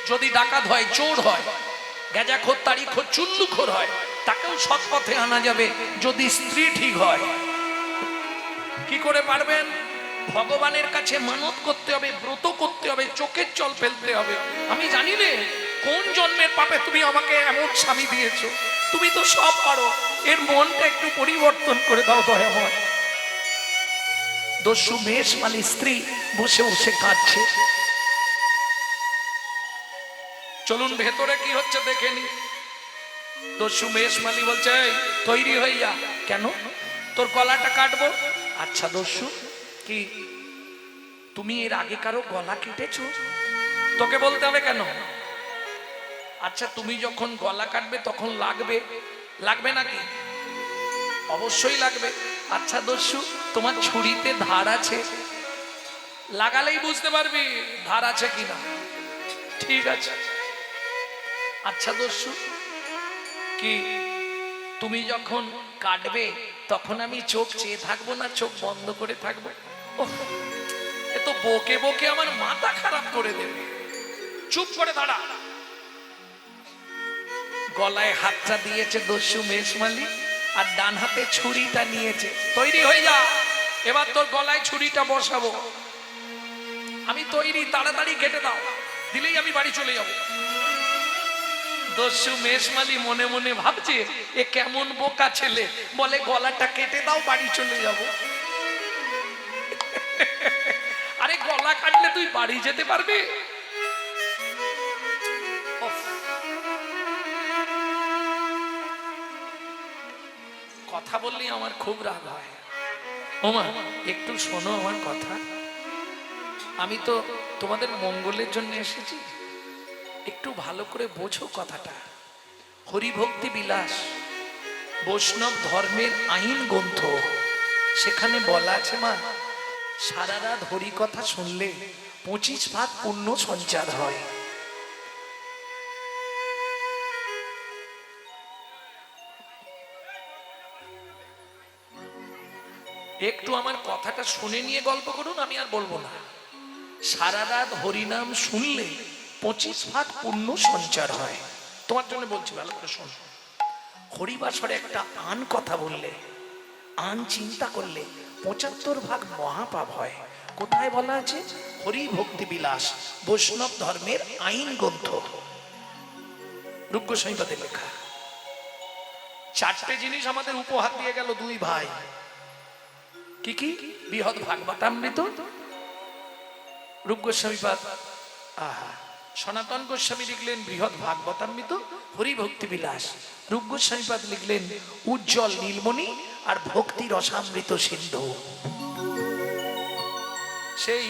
যদি ডাকাত হয়, চোর হয়, গেজাখোর, তাড়িখোর, চুল্লুখোর হয়, তাকেও সৎ পথে আনা যাবে যদি স্ত্রী ঠিক হয়। কি করে পারবেন? ভগবানের কাছে মানত করতে হবে, ব্রত করতে হবে, চোখের জল ফেলতে হবে। আমি জানি রে কোন জন্মের পাপে তুমি আমাকে এমন স্বামী দিয়েছো, তুমি তো সব পারো, এর মনটা একটু পরিবর্তন করে দাও দয়াময়। দস্যু মেষমালী স্ত্রী বসে বসে কাঁদছে। চলুন ভেতরে কি হচ্ছে দেখে নি। দস্যু মেষমালী বলছে, এই তৈরি হয়ে যা। কেন? তোর গলাটা কাটবো। আচ্ছা দস্যু, কি তুমি এর আগে কারো গলা কেটেছো? তোকে বলতে হবে কেন? আচ্ছা তুমি যখন গলা কাটবে তখন লাগবে, লাগবে নাকি? অবশ্যই লাগবে। আচ্ছা দস্যু, তোমার ছুরিতে ধার আছে? লাগালেই বুঝতে পারবি ধার আছে কিনা। ঠিক আছে। আচ্ছা দস্যু, কি তুমি যখন কাটবে তখন আমি চোখ চেয়ে থাকবো না চোখ বন্ধ করে থাকবো? এ তো বকে বকে আমার মাথা খারাপ করে দেবে। চুপ করে দাঁড়া। গলায় হাতটা দিয়েছে দস্যু মেষমালী, আর ডান হাতে ছুরিটা নিয়েছে। তৈরি হয়ে যা, এবার তোর গলায় ছুরিটা বসাবো। আমি তৈরি, তাড়াতাড়ি কেটে দাও, দিলেই আমি বাড়ি চলে যাব। দস্যু মেষমালী মনে মনে ভাবছে এ কেমন বোকা ছেলে, বলে গলাটা কেটে দাও, বাড়ি চলে যাব। আরে গলা কাটলে তুই বাড়ি যেতে পারবি? কথা বললে আমার খুব রাগ হয়। ওমা একটু শোনো আমার কথা, আমি তো তোমাদের মঙ্গলের জন্য এসেছি, একটু ভালো করে বোঝো কথাটা। হরিভক্তি বিলাস বৈষ্ণব ধর্মের আইন গ্রন্থ, সেখানে বলা আছে মা, সারা রাত হরি কথা শুনলে 25 ভাগ পুণ্য সঞ্চার হয়। একটু আমার কথাটা শুনে নিয়ে গল্প করুন, আমি আর বলবো না। সারা রাত হরিনাম শুনলে 25 ভাগ পুণ্য সঞ্চার হয়। তোমার জন্য বলছি, ভালো করে শোনো। হরিবাসরে একটা আন কথা বললে, আন চিন্তা করলে 75 ভাগ মহাপাপ হয়। কোথায় বলা আছে? হরি ভক্তি বিলাস বৈষ্ণব ধর্মের আইন গ্রন্থ, রূপ গোস্বামীপাদে লেখা। 4টে জিনিস আমাদের উপহার দিয়ে গেল দুই ভাই। কি কি? বৃহৎ ভাগবতামৃত, রূপ গোস্বামীপাদ। আহা, সনাতন গোস্বামী লিখলেন বৃহৎ ভাগবতামৃত, হরি ভক্তি বিলাস। রূপ গোস্বামীপাদ লিখলেন উজ্জ্বল নীলমণি আর ভক্তি রসামৃত সিন্ধু। সেই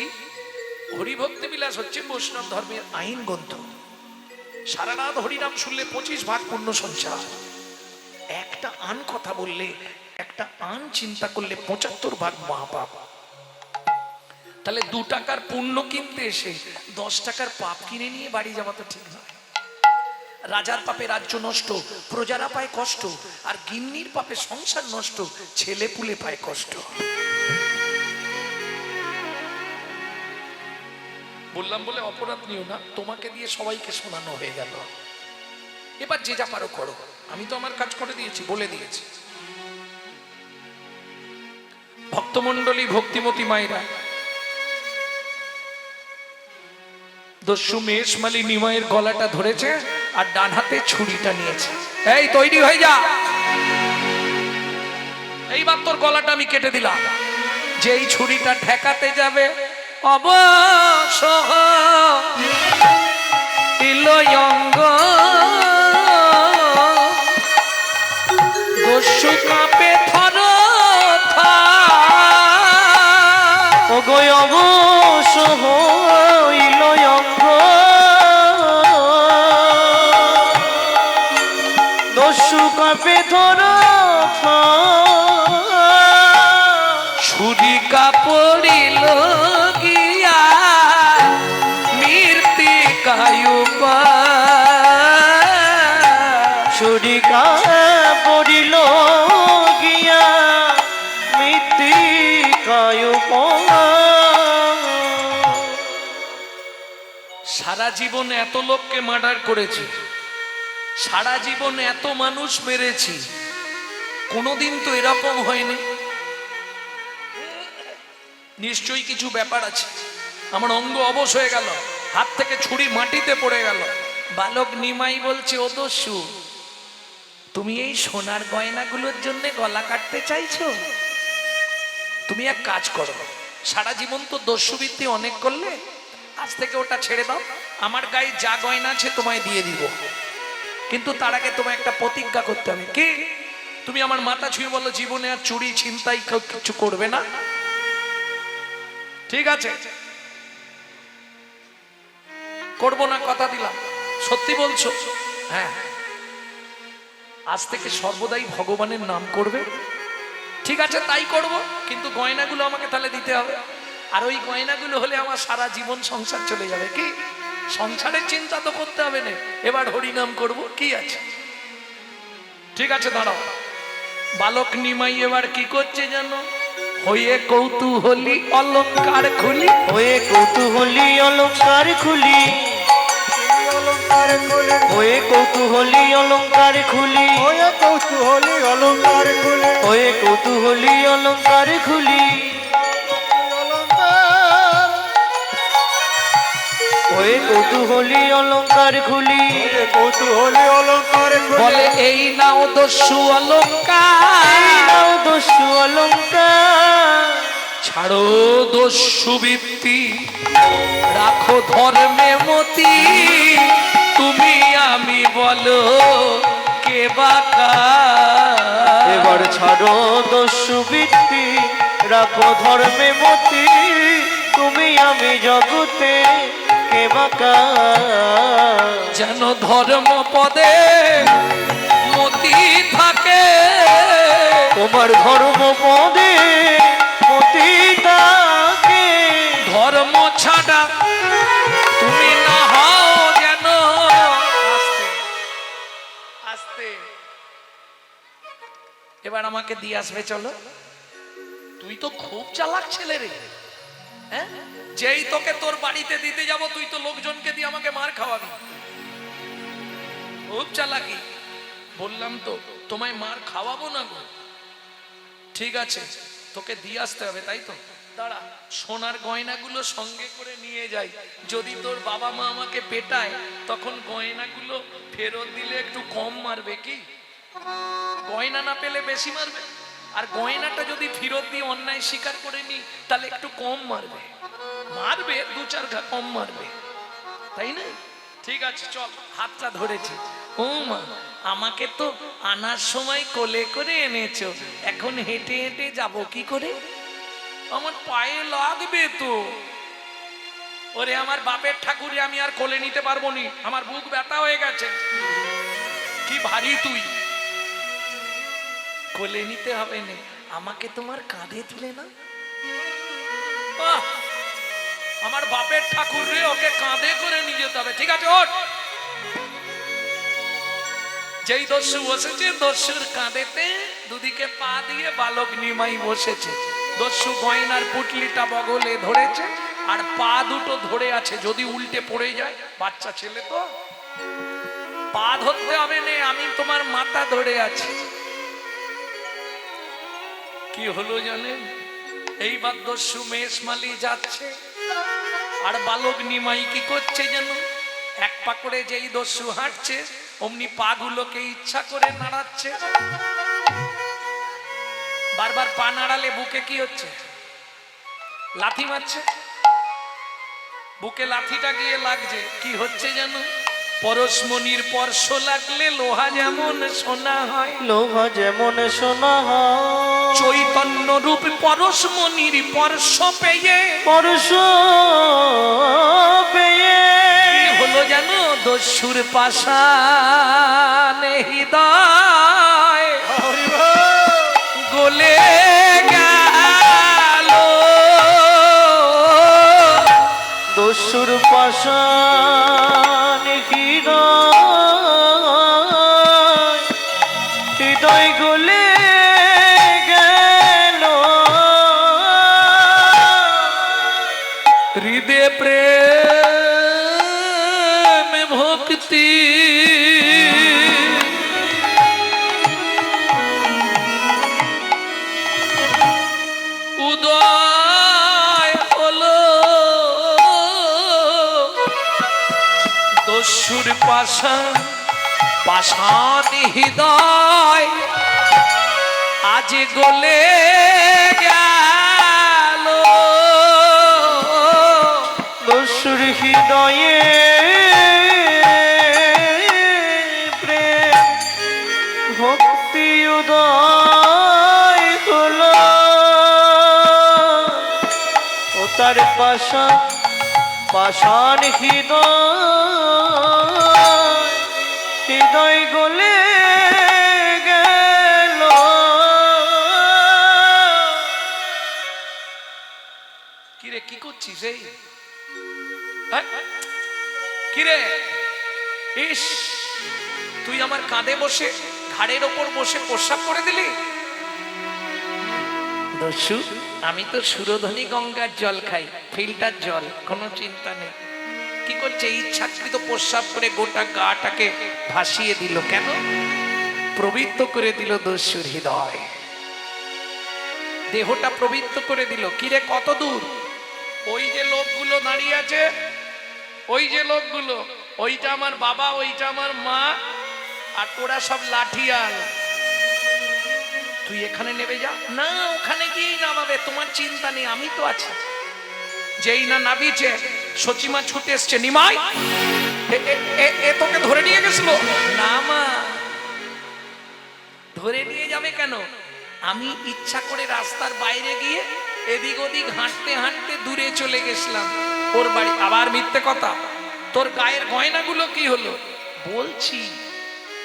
হরি ভক্তি বিলাস হচ্ছে বৈষ্ণব ধর্মের আইন গ্রন্থ। সারা রাত হরিনাম শুনলে 25 ভাগ পুণ্য সঞ্চার। একটা আন কথা বললে, একটা আন চিন্তা করলে 75 ভাগ মহাপাপ। তাহলে 2 টাকার পুণ্য কিনতে এসে 10 টাকার পাপ কিনে নিয়ে বাড়ি যাওয়া তো ঠিক নয়। রাজার পাপে রাজ্য নষ্ট, প্রজারা পায় কষ্ট, আর গিন্নির পাপে সংসার নষ্ট, ছেলে পুলে পায় কষ্ট। বললাম বলে অপরাধ নিও না, তোমাকে দিয়ে সবাইকে শোনানো হয়ে গেল। এবার যে যা পারো করো, আমি তো আমার কাজ করে দিয়েছি, বলে দিয়েছি। ভক্তমণ্ডলী, ভক্তিমতী মায়েরা, দস্যু মেষমালী নিমাইয়ের গলাটা ধরেছে আর ডান হাতে ছুরিটা নিয়েছে। এই তৈরি হয়ে যা। এইবার তোর গলাটা আমি কেটে দিলাম। যেই ছুরিটা ঠেকাতে যাবে অবসহ ইলয়ঙ্গ দস্যু কাঁপে থর ওগো অবশ হইল অঙ্গ দস্যু কাঁপে ধর ছুরি কাপড়িল গিয়া মৃত্তিকায়ু ছুরিকা পড়িল গিয়া মৃত্তিকায় সারা জীবন এত লোককে মার্ডার করেছি, সারা জীবন এত মানুষ মেরেছি, কোনোদিন তো এরকম হয়নি। নিশ্চয়ই কিছু ব্যাপার আছে। আমার অঙ্গ অবশ হয়ে গেল, হাত থেকে ছুরি মাটিতে পড়ে গেল। বালক নিমাই বলছে, ও দস্যু, তুমি এই সোনার গয়নাগুলোর জন্য গলা কাটতে চাইছো? তুমি এক কাজ করো, সারা জীবন তো দস্যুবৃত্তি অনেক করলে, আজ থেকে ওটা ছেড়ে দাও। আমার গায়ে যা গয়না আছে তোমায় দিয়ে দিব, কিন্তু তার আগে তোমায় একটা প্রতিজ্ঞা করতে হবে। কি? তুমি আমার মাথা ছুঁয়ে বলো জীবনে আর চুরি ছিনতাই কিছু করবে না। ঠিক আছে, করবো না, কথা দিলাম। সত্যি বলছো? হ্যাঁ। আজ থেকে সর্বদাই ভগবানের নাম করবে। ঠিক আছে, তাই করব, কিন্তু গয়নাগুলো আমাকে তাহলে দিতে হবে। আর ওই গয়নাগুলো হলে আমার সারা জীবন সংসার চলে যাবে। কি? সংসারের চিন্তা তো করতে হবে না, এবার হরিনাম করব, কি আছে? ঠিক আছে, দাঁড়াও। বালক নিমাই এবার কি করছে জানো? হয়ে কৌতূহলী অলংকার খুলি, হয়ে কৌতূহলী অলঙ্কার খুলি, অলঙ্কার খুলে হয়ে কৌতূহলী অলঙ্কার খুলি, ওয়ে কৌতূহলী অলঙ্কার খুলে হয়ে কৌতূহলী অলঙ্কার খুলি, অলঙ্কার হয়ে কৌতূহলী অলঙ্কার খুলি। ওয়ে কৌতূহলী অলঙ্কার খুলে বলে এই নাও দস্যু অলংকার, নাও দস্যু অলঙ্কার, ছাড়ো দস্যু বৃত্তি, রাখো ধর্মে মতি, তুমি আমি বলো কে বাকা। এবার ছাড়ো দস্যু বৃত্তি, রাখো ধর্মে মতি, তুমি আমি জগতে কে বাকা। যেন ধর্ম পদে মতি থাকে, তোমার ধর্ম পদে মতি থাকে, ধর্ম ছাড়া তুমি না হও যেন। আস্তে আস্তে, এবার আমাকে দিয়ে আসবে, চলো। তুই তো খুব চালাক ছেলে রে, হ্যাঁ? যেই তোকে তোর বাড়িতে দিতে যাব, তুই তো লোকজনকে দিয়ে আমাকে মার খাওয়াবি। খুব চালাকি। বললাম তো তোমায় মার খাওয়াবো না গো। ঠিক আছে, তোকে দিয়ে আসতে হবে, তাই তো? দাঁড়া, সোনার গয়নাগুলো সঙ্গে করে নিয়ে যাই। যদি তোর বাবা মা আমাকে পেটায়, তখন গয়নাগুলো ফেরত দিলে একটু কম মারবে। কি? গয়না না পেলে বেশি মারবে, আর গয়নাটা যদি ফেরত দিয়ে অন্যায় স্বীকার করে নি, তাহলে একটু কম মারবে। মারবে, দু চার ঘা কম মারবে, তাই না? ঠিক আছে, চল। হাতটা ধরেছি। ও মা, আমাকে তো আনার সময় কোলে করে এনেছো, এখন হেঁটে হেঁটে যাব কি করে? আমার পায়ে লাগবে তো। ওরে আমার বাপের ঠাকুরে, আমি আর কোলে নিতে পারবো নি, আমার বুক ব্যথা হয়ে গেছে। কি ভারী তুই, কোলে নিতে হবে না, আমাকে তোমার কাঁধে তুলে না। বাহ, আমার বাপের ঠাকুর রে, ওকে কাঁধে করে নিয়ে যেতে হবে। ঠিক আছে, ওঠ। যেই দস্যু বসেছে, দস্যুর কাঁধেতে দুদিকে পা দিয়ে বালক নিমাই বসেছে। দস্যু গয়নার পুটলিটা বগলে ধরেছে, আর পা দুটো ধরে আছে, যদি উল্টে পড়ে যায়। বাচ্চা ছেলে তো, পা ধরতে হবে না, আমি তোমার মাথা ধরে আছি। কি হলো জানেন? এইবার দস্যু মেষমালি যাচ্ছে, আর বালক নিমাই কি করছে যেন? এক পা করে যেই দস্যু হাঁটছে, অমনি পা গুলোকে ইচ্ছা করে নাড়াচ্ছে। বারবার পা নাড়ালে বুকে কি হচ্ছে? লাথি মারছে। বুকে লাথিটা গিয়ে লাগছে, কি হচ্ছে জানো? পরশমণির স্পর্শ লাগলে লোহা যেমন সোনা হয়, লোহা যেমন সোনা হয়, চৈতন্য রূপ পরশমণির স্পর্শ পেয়ে পরশ পেয়ে কি হলো জানো? দস্যুর পাশানে হৃদয় গলে গেল, দস্যুর পাশান হৃদয়, হৃদয় গলে গেল, হৃদয় প্রেম ভক্তি উদয় হলো, দস্যুর পাশান পাষাণ হৃদয় আজ গলে গেল, দস্যুর হৃদয়ে প্রেম ভক্তি উদয় হলো, ও তার পাশান পাষাণ হৃদয়, হৃদয় গলে গেল। কিরে কি করছিস? এই হ্যাঁ? কিরে, ইস তুই আমার কাঁধে বসে ঘাড়ের ওপর বসে প্রস্রাব করে দিলি? দস্যু, আমি তো সুরধনী গঙ্গার জল খাই, ফিল্টার জল, কোনো চিন্তা নেই। কি করছে? ইচ্ছাকৃত প্রস্রাব করে গোটা গাটাকে ভাসিয়ে দিল। কেন? প্রবৃত্ত করে দিল দস্যুর হৃদয়, দেহটা প্রবৃত্ত করে দিল। কিরে কত দূর? ওই যে লোকগুলো দাঁড়িয়ে আছে, ওই যে লোকগুলো, ওইটা আমার বাবা, ওইটা আমার মা, আর তোরা সব লাঠিয়াল। তুই এখানে নেমে যা। না, ওখানে গিয়েই নামাবে, তোমার চিন্তা নেই, আমি তো আছি। যেই না নাবিছে, সচিমা ছুটে এসছে, নিমাই এ তোকে ধরে নিয়ে গেছিল। না মা, ধরে নিয়ে যাবে কেন? আমি ইচ্ছা করে রাস্তার বাইরে গিয়ে এদিক ওদিক হাঁটতে হাঁটতে দূরে চলে গেছিলাম ওর বাড়ি। আবার মিথ্যে কথা। তোর গায়ের গয়নাগুলো কি হলো? বলছি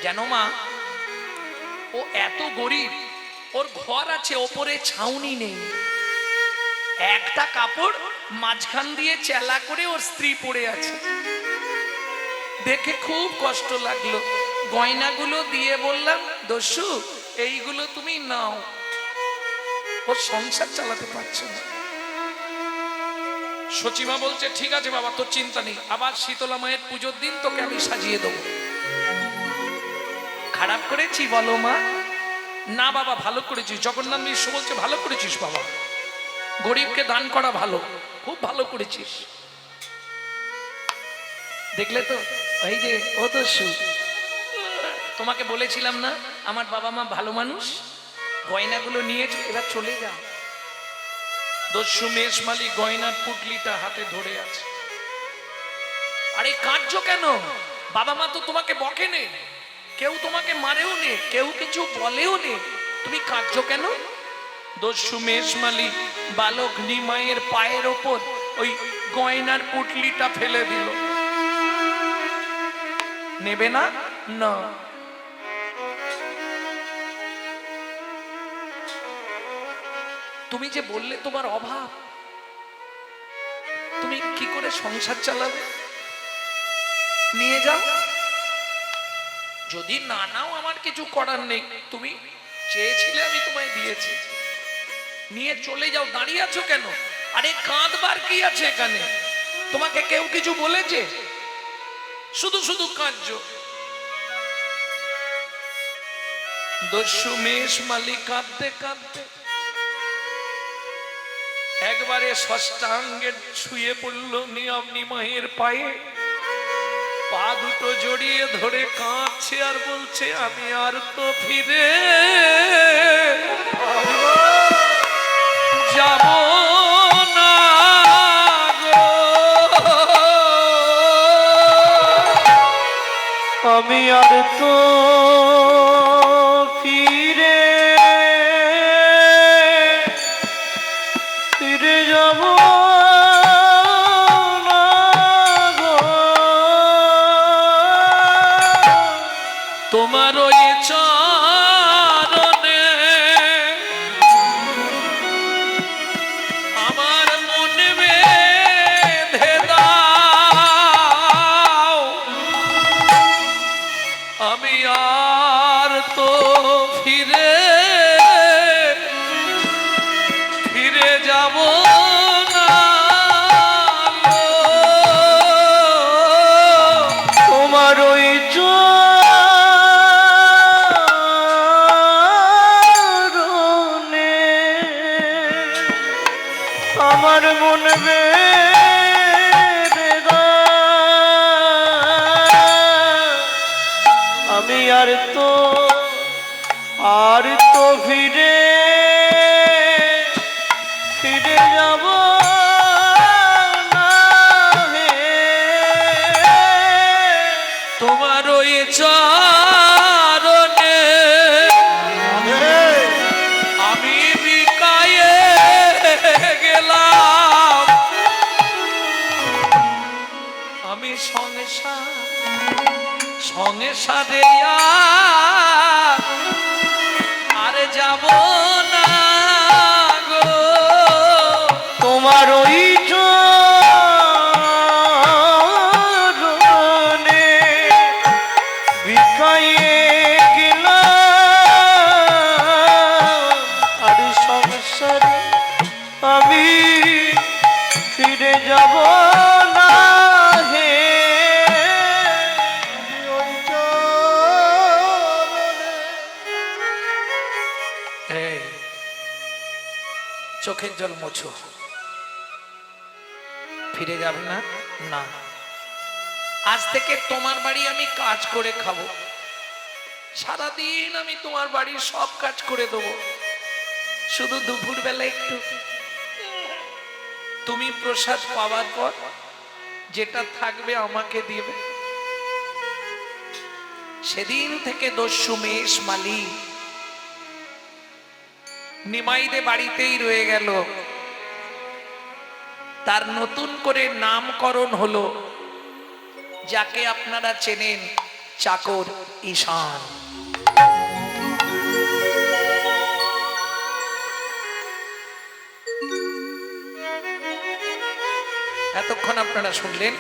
যেন মা, ও এত গরিব, ওর ঘর আছে, ওপরে ছাউনি নেই, একটা কাপড় মাঝখান দিয়ে চেলা করে ওর স্ত্রী পড়ে আছে। দেখে খুব কষ্ট লাগলো। গয়নাগুলো দিয়ে বললাম, দস্যু এইগুলো তুমি নাও, ওর সংসার চালাতে পারছে না। সচিমা বলছে, ঠিক আছে বাবা, তোর চিন্তা নেই, আবার শীতলা মায়ের পুজোর দিন তোকে আমি সাজিয়ে দেবো। খারাপ করেছি বলো মা? না বাবা, ভালো করেছিস। জগন্নাথ মিশ্র বলছে, ভালো করেছিস বাবা, গরিবকে দান করা ভালো, খুব ভালো করেছিস। দেখলে তো, এই যে ও দস্যু, তোমাকে বলেছিলাম না আমার বাবা মা ভালো মানুষ, গয়নাগুলো নিয়েছে, এবার চলে যাও। দস্যু মেষমালি গয়নার পুটলিটা হাতে ধরে আছে। আরে কাঁদছো কেন? বাবা মা তো তোমাকে বকে নে, কেউ তোমাকে মারেও নে, কেউ কিছু বলেও নে, তুমি কাঁদছো কেন? দস্যু মেষমালি বালক নিমাইয়ের পায়ের ওপর ওই গয়নার পুটলিটা ফেলে দিল। নেবে না? না। তুমি যে বললে তোমার অভাব, তুমি কি করে সংসার চালাবে? নিয়ে যাও। যদি না নাও আমার কিছু করার নেই, তুমি চেয়েছিলে আমি তোমায় দিয়েছি, নিয়ে চলে যাও। দাঁড়িয়ে আছো কেন? আরে কাঁদবার কি আছে এখানে? তোমাকে কেউ কিছু বলেছে? শুধু শুধু কাঁদছো। দস্যু মেষমালি কাঁদতে কাঁদতে একবারে ষষ্ঠাঙ্গে শুয়ে পড়লো নিমাইয়ের পায়ে, পা দুটো জড়িয়ে ধরে কাঁদছে আর বলছে, আমি আর তো ফিরে আমি আর তো ফিরে ফিরে যাব না গো। তোমার ওই চরণে আমার মন বেঁধে দাও, আমি আর তো ফিরে ফিরে যাব না গো। তোমার ওই চরণে আমার মন বেঁধে দাও, আমি আর তো ফিরে ফিরে যাব না হে। তোমার ওই চরণে আমি বিকায়ে গেলাম, আমি সংসারে আর যাব না গো। তোমার ওই চরণে বিকায়ে গেলাম, আর সংসারে আমি ফিরে যাব না হে। ওই চরণে এই, চোখের জল মোছো। ফিরে যাবে না? না, আজ থেকে তোমার বাড়ি আমি কাজ করে খাবো, সারাদিন আমি তোমার বাড়ির সব কাজ করে দেবো, শুধু দুপুর বেলা একটু তুমি প্রসাদ পাওয়ার পর যেটা থাকবে আমাকে দিবে। সেদিন থেকে দস্যু মেষ মালি নিমাইদে বাড়িতেই রয়ে গেল। তার নতুন করে নামকরণ হলো, যাকে আপনারা চেনেন, চাকর ঈশান। এতক্ষণ আপনারা শুনলেন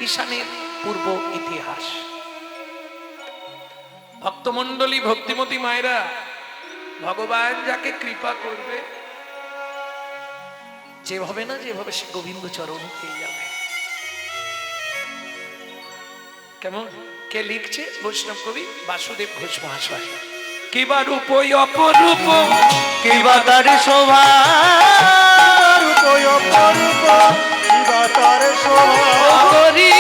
ঈশানের পূর্ব ইতিহাস। ভক্তমণ্ডলী, ভক্তিমতী মায়েরা, ভগবান যাকে কৃপা করবে, যেভাবে না যেভাবে সে গোবিন্দ চরণ পেয়ে যাবে। কেমন? কে লিখছে? বৈষ্ণব কবি বাসুদেব ঘোষ মহাশয়। কিবা রূপ অপরূপ, কিবা তার শোভা, রূপ অপরূপ, কিবা তার শোভা। করি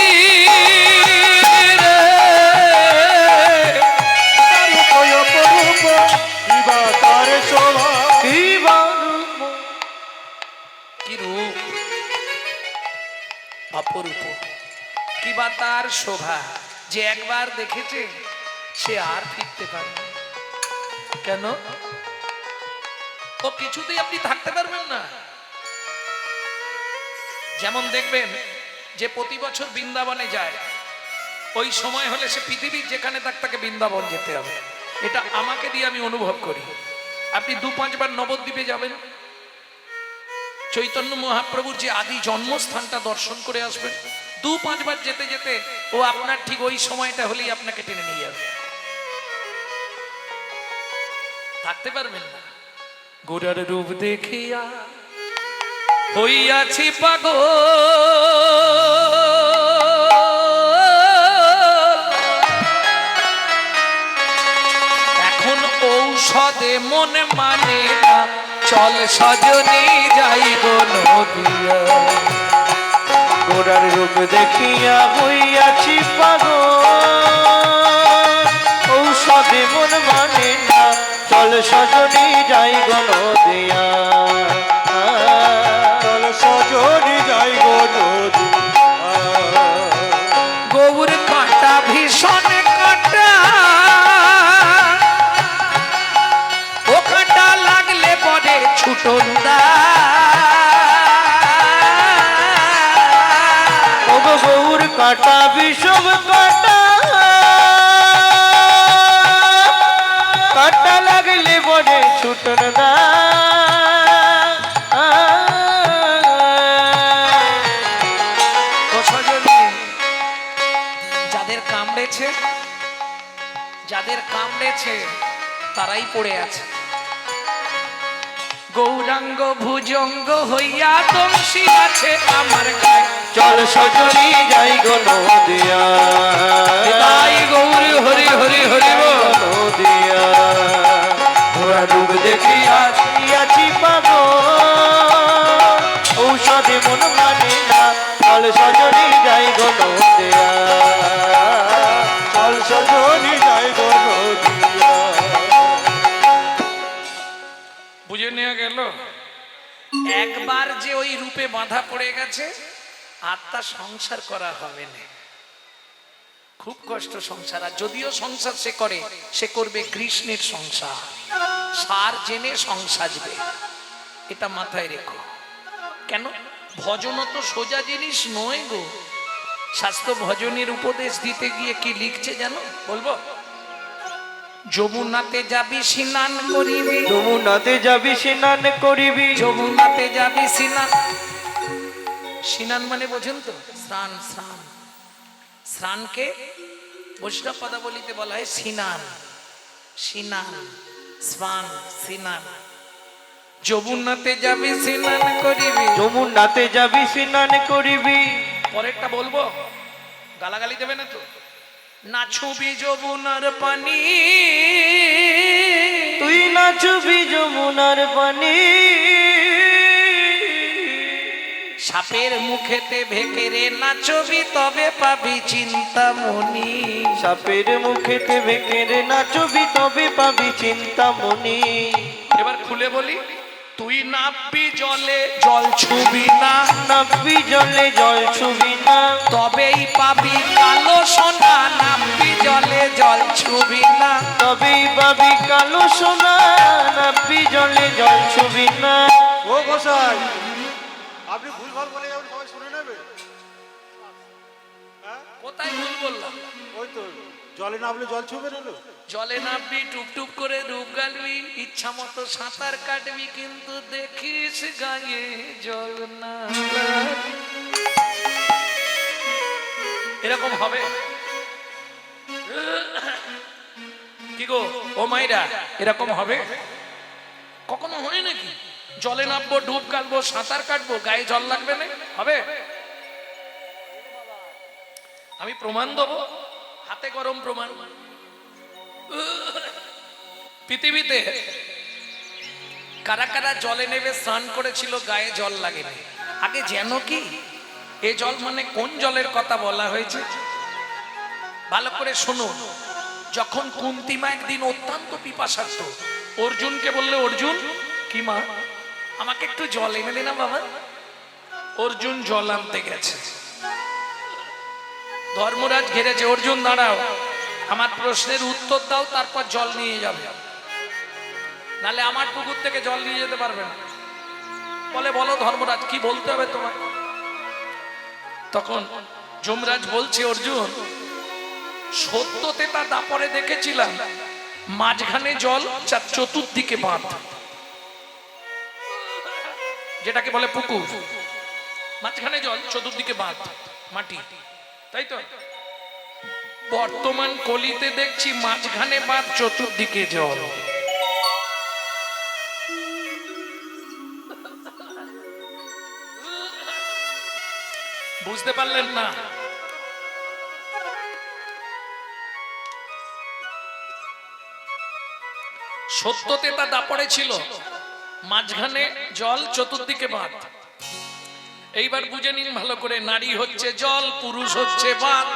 রূপ অপরূপ, কিবা তার শোভা। কিবা রূপ, কি রূপ অপরূপ, কিবা তার শোভা। যে একবার দেখেছে সে আর ফিরতে পারে না। কেন? ও কিছুতেই আপনি থাকতে পারবেন না। যেমন দেখবেন যে প্রতি বছর বৃন্দাবনে যায়, ওই সময় হলে সে পৃথিবীর যেখানে থাক তাকে বৃন্দাবন যেতে হবে। এটা আমাকে দিয়ে আমি অনুভব করি। আপনি 2-5 বার নবদ্বীপে যাবেন, চৈতন্য মহাপ্রভুর যে আদি জন্মস্থানটা দর্শন করে আসবেন। 2-5 বার যেতে যেতে ও আপনার ঠিক ওই সময়টা হলেই আপনাকে টেনে নিয়ে যাবে, থাকতে পারবেন না। গোরার রূপ দেখিয়া হইয়াছি পাগল, এখন ঔষধে মন মানে না, চল সজনী যাই গো নদিয়া। গোরার রূপ দেখিয়া হইয়াছি পাগল, ঔষধে মন মানে না, চল সজনী যাই গো নদিয়া। চল সজনী যাই গো নদিয়া। গৌর কাঁটা ভীষণ কাঁটা সন্ধ্যা ওগো গৌর কাটা বিষম কাটা কাটা লাগলে বড়ে ছুটন দা ও সজনী, যাদের কামড়েছে তারাই পড়ে আছে। গৌরাঙ্গ ভুজঙ্গ হইয়া দংশী আছে আমার গায়ে। চল সজনী যাই গো নদিয়া তাই গৌরী হরি হরি হরি বল। নদিয়া ঘোড়া ডুব দেখিয়া আছি পাগো ঔষধে মন মানে না চল সজনী যাই গো নদিয়া চল সজনী যাই গো নদিয়া। বুঝে নেওয়া গেল? একবার যে ওই রূপে বাঁধা পড়ে গেছে আর তা সংসার করা হবে না। খুব কষ্ট সংসার। আর যদিও সংসার সে করে, সে করবে কৃষ্ণের সংসার, সার জেনে সংসাজবে। এটা মাথায় রেখো। কেন? ভজন তো সোজা জিনিস নয় গো। শাস্ত্র ভজনের উপদেশ দিতে গিয়ে কি লিখছে জানো? বলবো? যমুনাতে যাবি স্নান করিবি, যমুনাতে যাবি স্নান করিবি যমুনাতে যাবি স্নান। স্নান মানে বোঝেন তো? স্নান। স্নান, স্নানকে বৈষ্ণব পদাবলিতে বলা হয় স্নান। স্নান, স্নান, স্নান। যমুনাতে যাবি স্নান করিবি। যমুনাতে যাবি স্নান করিবি পরেরটা বলবো? গালাগালি দেবে না তো? না ছবি যমুনার পানি, তুই নাচবি যমুনার পানি সাপের মুখেতে ভেকেরে নাচবি তবে পাবি চিন্তামণি। সাপের মুখেতে ভেঙে নাচবি তবে পাবি চিন্তামণি। এবার খুলে বলি, তুই নাববি জলে জল ছুবি না, নাববি জলে জল ছুবি না তবেই পাবি কালো সোনা। নাববি জলে জল ছুবি না, তবেই পাবি কালো সোনা। নাববি জলে জল ছুবি না। ও গোসাই, আপনি ভুল ভাল বলে যাবেন, সবাই শুনে নেবে। হ্যাঁ, কোথায় ভুল বললাম? ওই তো জলে নামলে জল ছুবে না। জলে নামবি, টুপ টুপ করে ডুব গালবি, ইচ্ছা মতো সাঁতার কাটবি, কিন্তু দেখিস গায়ে জল না। এরকম হবে কি গো ও মাইরা? এরকম হবে? কখনো হয় নাকি? জলে নামবো, ডুব গালবো, সাঁতার কাটবো, গায়ে জল লাগবে না? হবে? আমি প্রমাণ দেবো, হাতে গরম প্রমাণ। পৃথিবীতে কারা কারা জলে নেবে স্নান করেছিল, গায়ে জল লাগেনি? আগে যেন কি এ জল মানে কোন জলের কথা বলা হয়েছে ভালো করে শোনো। যখন কুন্তিমা একদিন অত্যন্ত পিপাসার্থ, অর্জুনকে বললে, অর্জুন কি মা, আমাকে একটু জল এনে দে না বাবা। অর্জুন জল আনতে গেছে, ধর্মরাজ ঘিরেছে, অর্জুন দাঁড়াও, আমার প্রশ্নের উত্তর দাও, তারপর জল নিয়ে যাবে, নালে আমার পুকুর থেকে জল নিয়ে যেতে পারবে না। বলে, বলো ধর্মরাজ কি বলতে হবে তোমার? তখন যমরাজ বলছে, অর্জুন সত্যতে তা দাপরে দেখেছিলাম, মাঝখানে জল, চার চতুর্দিকে বাঁধ, যেটাকে বলে পুকুর। মাঝখানে জল, চতুর্দিকে বাঁধ, মাটি, তাই তো? বর্তমান কলিতে দেখছি মাঝখানে বাঁধ, চতুর্দিকে জল। বুঝতে পারলেন না? সত্যতে তা দাপড়ে ছিল, মাঝখানে জল, চতুর্দিকে বাঁধ। এইবার বুঝে নিন ভালো করে, নারী হচ্ছে জল, পুরুষ হচ্ছে বাঁধ।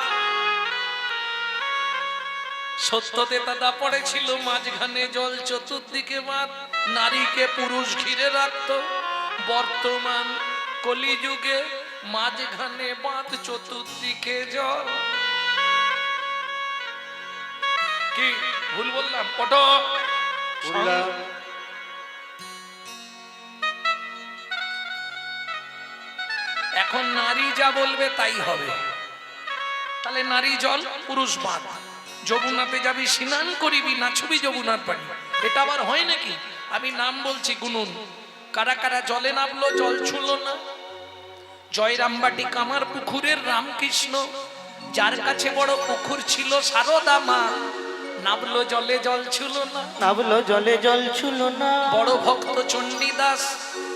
সত্যতে তা দাপড়ে ছিল, মাঝখানে জল, চতুর্দিকে বাঁধ। নারীকে পুরুষ ঘিরে রাখত। বর্তমান কলিযুগে মাঝখানে বাঁধ, চতুর্দিকে জল। কি ভুল বললাম? ওঠো। বললাম এখন নারী যা বলবে তাই হবে। তাহলে নারী জল, পুরুষ বাদ। যমুনাতে যাবি স্নান করিবি, নাচবি যমুনার পানি। এটা আবার হয় নাকি? আমি নাম বলছি, গুনুন। কারা কারা জলে নামলো, জল ছুলো না? জয়রামবাটি কামার পুকুরের রামকৃষ্ণ, যার কাছে বড় পুকুর ছিল সারদা মা, নামলো জলে, জল ছুলো না। নাবলো জলে জল ছুলো না। বড় ভক্ত চণ্ডীদাস,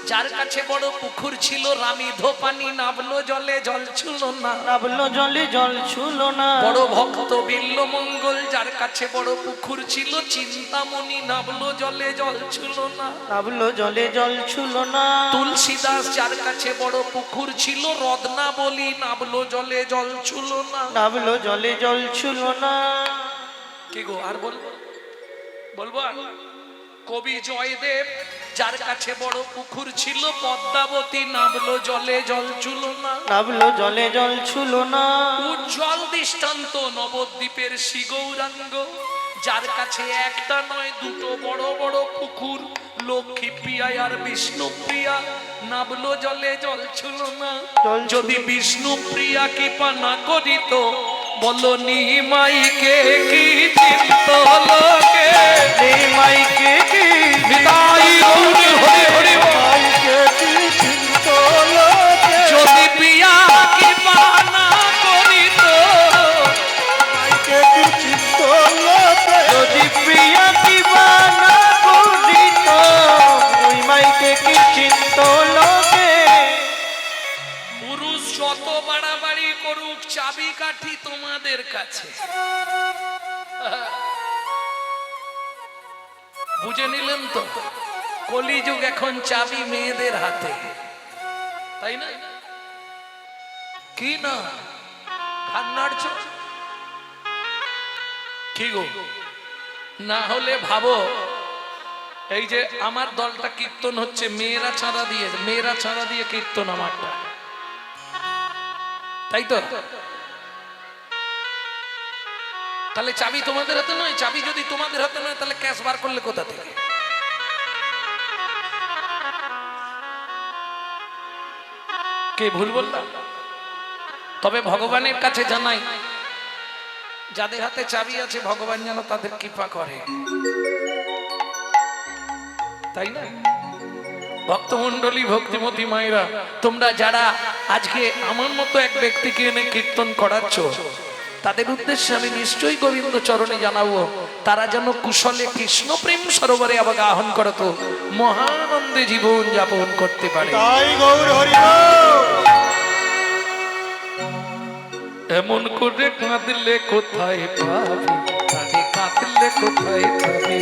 যার কাছে বড় পুকুর ছিল রামিধ পানি, নামলো জলে, জল ছুলো না। নাবলো জলে জল ছুলো না। বড় ভক্ত বিল্ল মঙ্গল, যার কাছে বড় পুকুর ছিল চিন্তামণি, নামলো জলে, জল ছুলো না। নাবলো জলে জল ছুলো না। তুলসীদাস, যার কাছে বড় পুকুর ছিল রত্নাবলী, নামলো জলে, জল ছুলো না। নাবলো জলে জল ছুলো না। কি গো, আর বলবো? বলবো আর? কবি জয়দেব, যার কাছে বড় পুকুর ছিল পদ্মাবতী, নামলো জলে, জল ছুলো না। নাবলো জলে জল ছুলো না। উজ্জ্বল দৃষ্টান্ত নবদ্বীপের শ্রী গৌরাঙ্গ, যার কাছে একটা নয় দুটো বড় বড় পুকুর, লক্ষ্মী প্রিয়া আর বিষ্ণু প্রিয়া, নামলো জলে, জল ছুলো না। জল যদি বিষ্ণু প্রিয়া কৃপা না করিত, বলো নিমাইকে কি চিন্ত লোকে। মাইকে কি নিতাই গৌর হরি হরি বল। মাইকে কি চিন্ত লোকে। যদি প্রিয়া কৃপা না করিত, মাইকে কি চিন্ত লোকে। যদি প্রিয়া কিবা না করিত, ওই মাইকে কি চিন্ত লোকে। পুরুষ যত বাড়াবাড়ি করুক, চাবি কাঠি তোমাদের কাছে। বুঝে নিলেন তো? কলিযুগ, এখন চাবি মেয়েদের হাতে, তাই না? কি না ঘাড় নাড়ছো? কি গো, না হলে ভাবো, এই যে আমার দলটা কীর্তন হচ্ছে মেয়েরা ছাড়া দিয়ে কীর্তন আমারটা, তাই তো? তাহলে চাবি তোমাদের হাতে নয়? চাবি যদি তোমাদের হাতে নয়, তাহলে ক্যাশ বার করলে কোথা থেকে? কে ভুল বললাম? তবে ভগবানের কাছে জানাই, যাদের হাতে চাবি আছে ভগবান যেন তাদের কৃপা করে, তাই না? ভক্তমন্ডলী, ভক্তিমতী মায়েরা, তোমরা যারা আজকে আমার মতো এক ব্যক্তিকে এনে কীর্তন করাচ্ছ, তাদের উদ্দেশ্যে আমি নিশ্চয়ই গোবিন্দ চরণে জানাবো, তারা যেন কুশলে কৃষ্ণ প্রেম সরোবরে আবাহন করত, মহানন্দে জীবন যাপন করতে পারে। তাই গৌর হরি বল। এমন করে কাঁদলে কোথায় পাবি, তারে কাঁদলে কোথায় পাবি।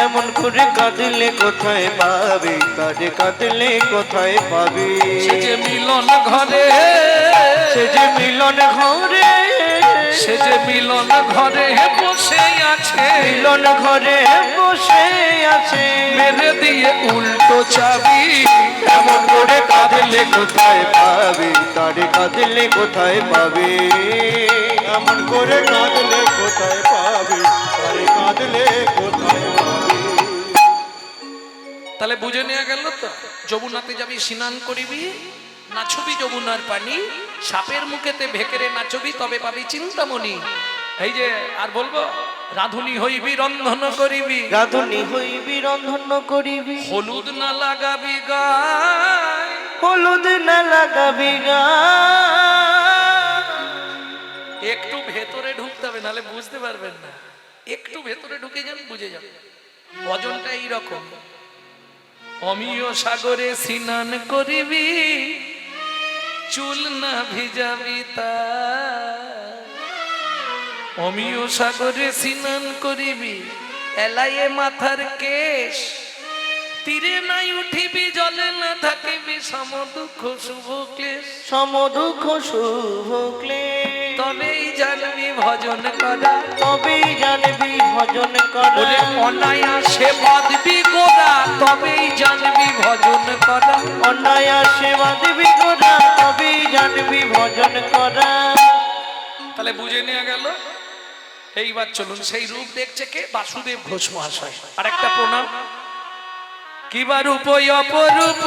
এমন করে কাঁদলে কোথায় পাবি, কাঁদে কাঁদলে কোথায় পাবি। সে যে মিলন ঘরে, সে যে মিলন ঘরে, সে যে মিলন ঘরে বসে আছে, মিলন ঘরে বসে আছে। মেরে দিয়ে উল্টো চাবি। এমন করে কাঁদলে কোথায় পাবি, কাঁদে কাঁদলে কোথায় পাবি। এমন করে কাঁদলে কোথায় পাবি, আরে কাঁদলে কোথায় পাবি। তাহলে বুঝে নেওয়া গেল তো? যমুনাতে যাবি, স্নান করিবি, নাচবি যমুনার পানি, সাপের মুখেতে ভেকেরে নাচবি, তবে পাবি চিন্তামণি। এই যে আর বলবো, রাধুনি হইবি রন্ধন করিবি, রাধুনি হইবি রন্ধন করিবি। হলুদ না লাগাবি গায়, হলুদ না লাগাবি গায়। একটু ভেতরে ঢুকতে হবে, নাহলে বুঝতে পারবেন না। একটু ভেতরে ঢুকে যান, বুঝে যাবেন। ভজনটা এইরকম, অমিয় সাগরে স্নান করিবি, চুল না ভিজাবি তা। অমিয় সাগরে স্নান করিবি, এলাইয়ে মাথার কেশ, তীরে নাই উঠিবি, জলে না থাকিবি, সম দুঃখ শুভ ক্লেশ। সম দুঃখ শুভ ক্লেশ। তবেই জানবি ভজন করা, তবেই জানবি ভজন করা। বলে অনায়াসে বাঁধবি গোরা, তবেই জানবি ভজন করা। অনায়াসে বাঁধবি গোরা, তবেই জানবি ভজন করা। তাহলে বুঝে নেওয়া গেল। এইবার চলুন, সেই রূপ দেখছে কে? বাসুদেব ঘোষ মহাশয়। আর একটা প্রণাম। কিবা রূপ অপরূপ,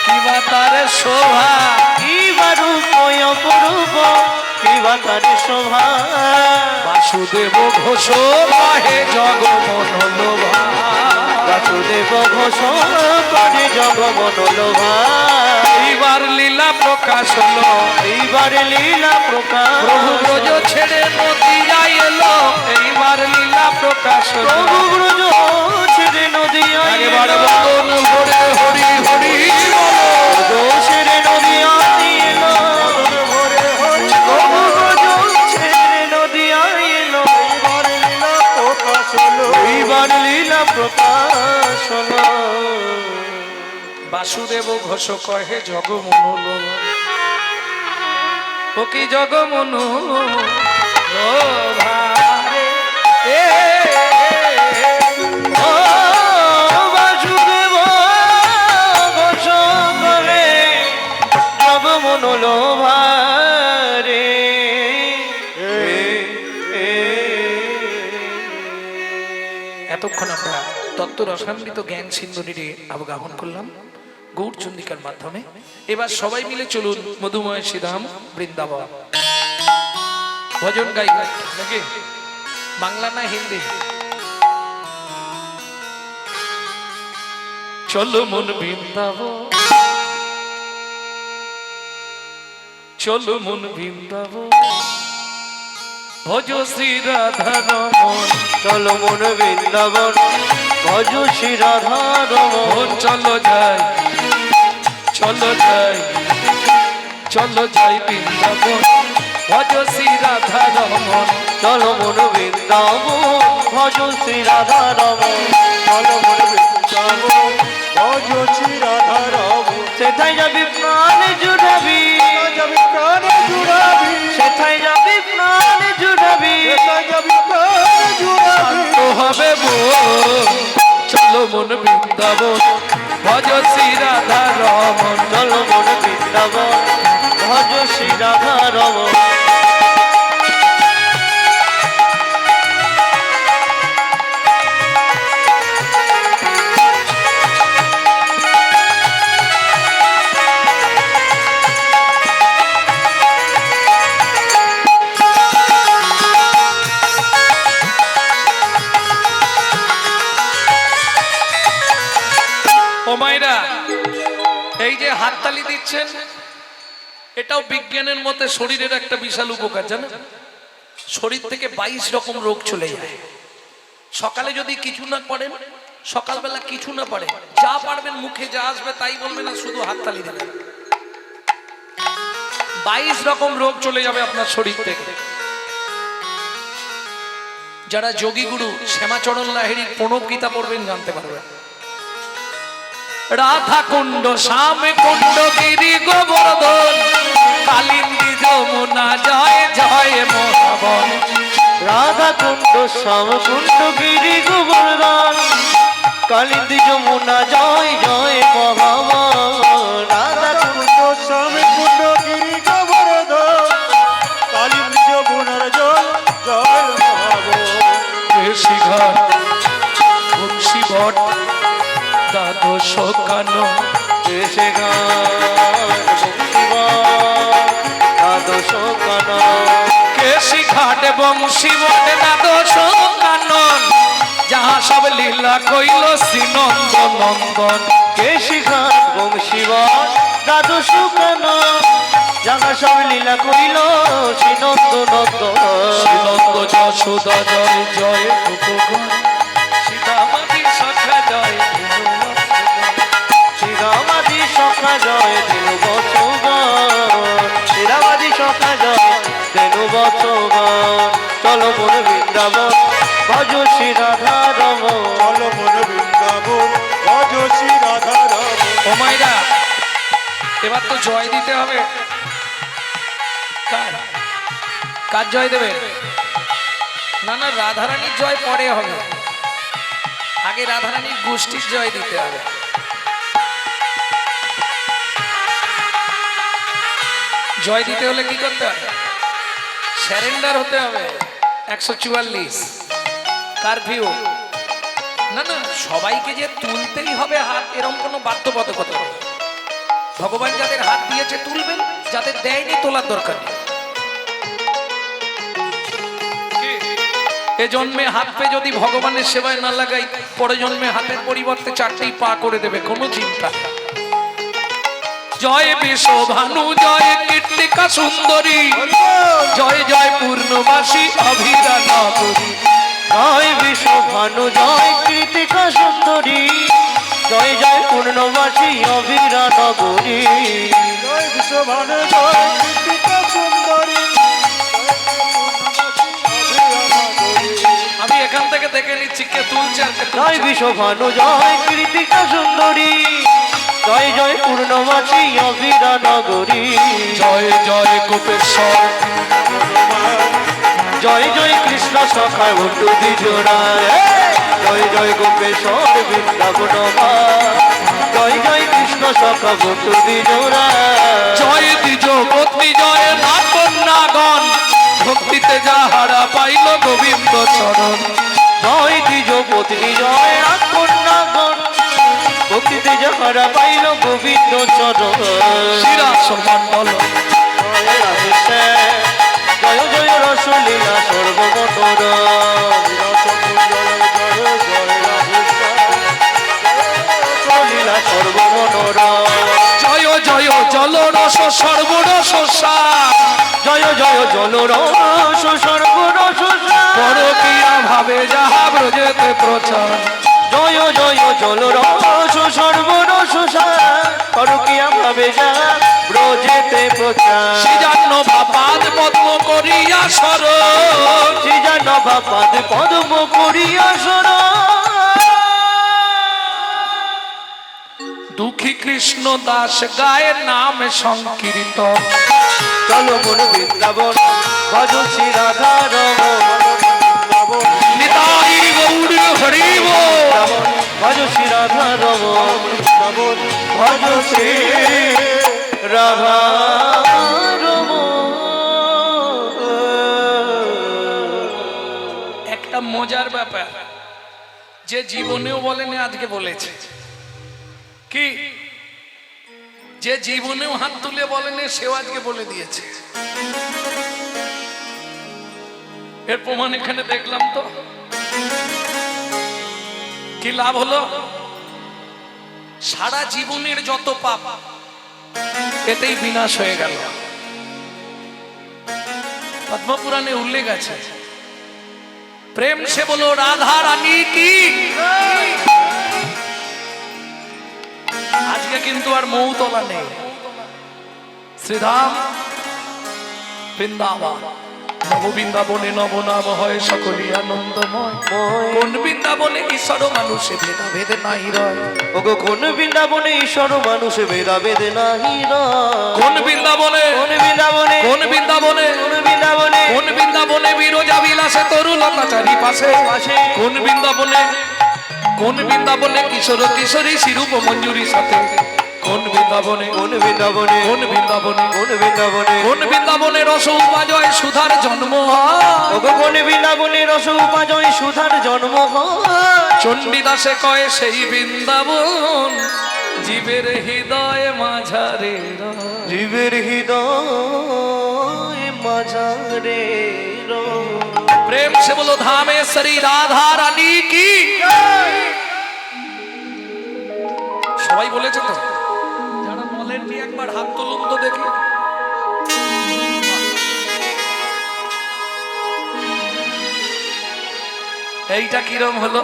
কিবা তার শোভা কিবা রূপ অপরূপ কিবা তার শোভা বাসুদেব ঘোষ কহে জগমন লোভা বাসুদেব ঘোষ করে জগমন লোভা এইবার লীলা প্রকাশ হলো এইবার লীলা প্রকাশ প্রভু ব্রজ ছেড়ে নদিয়ায় এলো এইবার লীলা প্রকাশ হলো প্রভু ব্রজ ছেড়ে নদিয়া একেবারে বদন ভরে হরি হরি বলো ছেড়ে নদিয়া এলো প্রভু ব্রজ ছেড়ে নদিয়া এলো এইবার লীলা প্রকাশ হলো বাসুদেব ঘোষ কহে জগমন লোভা ও কি জগমন লোভা রে ও বাসুদেব ঘোষ করে জগমন লোভা রে এতক্ষণ আমরা তত্ত্ব রসামৃত জ্ঞান সিন্ধুনির অবগাহন করলাম গৌর চন্দিকার মাধ্যমে। এবার সবাই মিলে চলুন মধুময় শ্রীধাম বৃন্দাবন ভজন গাই নাকি বাংলা না হিন্দি? চলো মন বৃন্দাবন চলো মন বৃন্দাবন ভজ শ্রী রাধা রমন চলো মন বৃন্দাবন ভজ শ্রী রাধা রমন চলো যাই চলো যাই চলো যাই বৃন্দাবন ভজ শ্রী রাধা রমন চলো মন বৃন্দাবন ভজ শ্রী রাধা রমন চলো মন বৃন্দাবন ভজ শ্রী রাধা রমন সেথায় যাবি প্রাণ জুড়াবি যাবি প্রাণে জুড়াবি সেথায় যাবি প্রাণ জুড়াবি যাবি প্রাণে জুড়াবি তো হবে চলো মন বৃন্দাবন ভজ শ্রী রাধা রমন চলো মন বৃন্দাবন ভজ শ্রী রাধা রমন ও মায়েরা এই যে হাততালি দিচ্ছেন এটাও বিজ্ঞানের মতে শরীরের একটা বিশাল উপকার জানেন শরীর থেকে 22 রকম রোগ চলে যায় সকালে যদি কিছু না করেন সকালবেলা কিছু না পারেন যা পারবেন মুখে যা আসবে তাই বলবেন না শুধু হাততালি দেবেন 22 রকম রোগ চলে যাবে আপনার শরীর থেকে যারা যোগী গুরু শ্যামাচরণ লাহিড়ীর প্রণব গীতা পড়বেন জানতে পারবেন রাধা কুণ্ড শ্যাম কুণ্ড গিরি গোবর্ধন কালিন্দী যমুনা জয় জয় মহাবন রাধা কুণ্ড শ্যাম কুণ্ড গিরি গোবর্ধন কালিন্দী যমুনা জয় জয় মহাবন রাধা কুণ্ড স্বামী কুণ্ড গিরি গোবর্ধন কালিন্দী যমুনার জল জয় মহাবন শিঘাট বংশী ভট দ্বাদশ কানো দেশে দ্বাদশ কান কেশি ঘাট বংশী ভট দ্বাদশ কানন যাহা সব লীলা কইল শ্রীনন্দ নন্দন কেশি ঘাট বংশীবন দ্বাদশ কান যাহা সব লীলা করিল শ্রীনন্দ নন্দ শ্রীনন্দ যশোদা জয় জয় গোপগণ সীতামাতি সখা জয় শ্রীরামাদি সখা জয় দেনু বৎসগণ শ্রীরামাদি সখা জয় দেনু বৎসগণ চলো মন বৃন্দাবন ভজ শ্রী রাধা রমন চল মন বৃন্দাবন ভজ শ্রী রাধা রমন ও মাইরা এবার তো জয় দিতে হবে কার কার জয় দেবে না না রাধারানীর জয় পরে হবে আগে রাধারানীর গোষ্ঠীর জয় দিতে হবে জয় দিতে হলে কি করতে হবে স্যারেন্ডার হতে হবে 144 কারফিউ না না সবাইকে যে তুলতেই হবে হাত এরকম কোনো বাধ্যবাধকতা নেই ভগবান যাদের হাত দিয়েছে তুলবেন, যাদের দেয়নি তোলার দরকার নেই। এ জন্মে হাত পে যদি ভগবানের সেবায় না লাগাই, পরে জন্মে হাতের পরিবর্তে 4টেই পা করে দেবে, কোনো চিন্তা। জয় বিশ্বভানু জয় কীর্তিকা সুন্দরী, জয় জয় পূর্ণবাসী অভিরা নগরী। জয় বিশ্বভানু জয় কৃতিকা সুন্দরী, জয় জয় পূর্ণবাসী অভিরা নগরী। জয় বিশ্বভানু জয় কৃতিকা সুন্দরী, আমি এখান থেকে দেখে নিচ্ছি কে তুলছে আর কে তুলছে জয় না। বিশ্বভানু জয় কৃতিকা সুন্দরী, জয় জয় পূর্ণবাসী অভিরা নগরী। জয় জয় গোপেশ্বর, জয় জয় কৃষ্ণ সখা বন্ধু দ্বিজোড়া, জয় জয় গোপেশ্বর বৃন্দাবন মা, জয় জয় কৃষ্ণ সখা বন্ধু দ্বিজোড়া। জয় দ্বিজ পত্নী জয় নাথ কন্যাগণ, ভক্তিতে যাহারা পাইল গোবিন্দ চরণ। জয় দ্বিজ পত্নী জয় রাত কন্যাগণ, ভক্তিতে যাহারা পাইল গোবিন্দ চরণ। শিরা সমান্ডল জয় রাধেশ্যাম, জয় জয় রসলীলা সর্বমনোরম। রসলীলা সর্বমনোরম। জয় জয় জলরস সর্বরস সার, জয় জয় জলরস সর্বরস সার। পরকীয়া ভাবে যাহা ব্রজেতে প্রচার। জয় জয় জলরস সর্বরস সার, পরকীয়া ভাবে যা ব্রজেতে প্রচার। শ্রীজান্ন ভাপাদ পদ্ম করিয়া স্মরণ, শ্রীজান বাপাদ পদ্ম করিয়া শরণ। দুঃখী কৃষ্ণ দাস গায়ে নাম সংকীর্তন। চলো মন বৃন্দাবন ভজ শ্রী রাধা রমণ। নিতাই গৌর হরি বল। ভজ শ্রী রাধা রমণ, ভজ শ্রী রাধা রমণ। একটা মজার ব্যাপার, যে জীবনেও বলেনি আজকে বলেছে কি, যে জীবনেও হাত তুলে বলেনি সেও আজকে বলে দিয়েছে। এর প্রমাণ এখানে দেখলাম তো, কি লাভ হলো? সারা জীবনের যত পাপ এতেই বিনাশ হয়ে গেল। পদ্মপুরাণে উল্লেখ আছে, প্রেম সে বলো রাধা রানী কি। আজকে কিন্তু আর মৌতলা নেই, শ্রীধাম বৃন্দাবন। নব বৃন্দাবনে নবনাম হয় সকলই আনন্দময়। কোন বৃন্দাবনে ঈশ্বর মানুষে ভেদা ভেদে নাই রয়। ওগো কোন বৃন্দাবনে ঈশ্বর মানুষ ভেদা ভেদে নাহি রয়। কোন বৃন্দাবনে, কোন বৃন্দাবনে, কোন বৃন্দাবনে, কোন বৃন্দাবনে, কোন বৃন্দাবনে বিরজা বিলাসে তরুলতা চারিপাশে। কোন বৃন্দাবনে, কোন বৃন্দাবনে কিশোর কিশোরী শিরূপ মঞ্জুরির সাথে। কোন বৃন্দাবনে, কোন বৃন্দাবনে, কোন বৃন্দাবনে, কোন বৃন্দাবনে, কোন বৃন্দাবনে রস উপাজয় সুধার জন্ম হয়। ওগো কোন বৃন্দাবনে রস উপাজয় সুধার জন্ম হয়। চণ্ডীদাসে কয় সেই বৃন্দাবন জীবের হৃদয় মাঝারে রয়। জীবের হৃদয় মাঝারে রয়। প্রেম সে বলো ধামেশ্বরী রাধা রানী কি। সবাই বলেছে তো, যারা বলেননি একবার হাত তুলুন তো দেখি। এইটা কিরম হলো?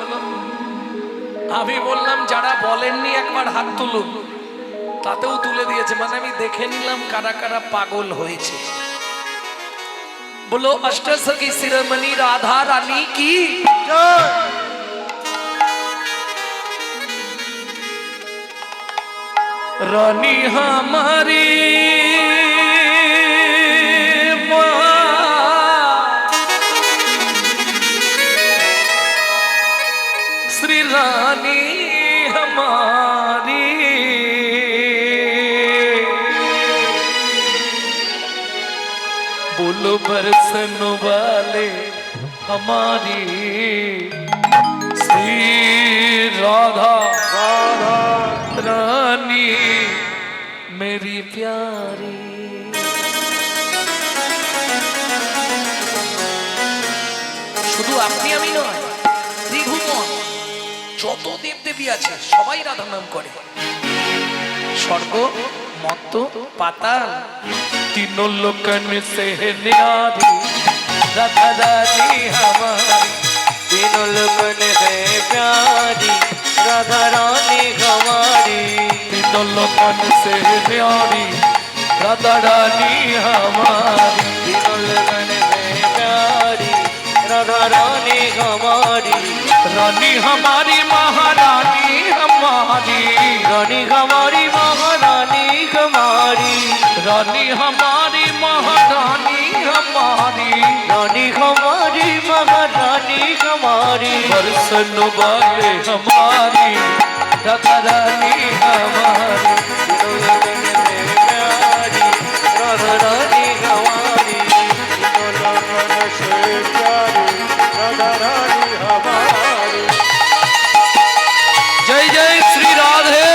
আমি বললাম যারা বলেননি একবার হাত তুলুন, তাতেও তুলে দিয়েছে। মানে আমি দেখে নিলাম কারা কারা পাগল হয়েছে। बोलो अष्टसखी शिरोमणि राधा रानी की। रानी हमारी श्री रानी हमारी बोलो बरसन वाले हमारी श्री राधा रानी प्यारी। শুধু আপনি আমি নয়, ত্রিভুবন যত দেবদেবী আছে সবাই রাধা নাম করে। স্বর্গ, মর্ত, পাতাল, तीनों लोकन से है न्यारी राधा रानी हमारी। तीनों लोगन है प्यारी राधा रानी हमारी। तीनों लोकन से है न्यारी राधा रानी हमारी। तीनों लोगन है प्यारी राधा रानी हमारी। रानी हमारी महारानी हमारी। रानी हमारी महारानी हमारी। रानी हमारी महारानी हमारी। रानी हमारी महारानी हमारी। बरसन वाले हमारी राधा रानी हमारी। तीनों लोगन है प्यारी राधा रानी हमारी। तीनों लोगन से प्यारी राधा रानी हमारी। जय जय श्री राधे।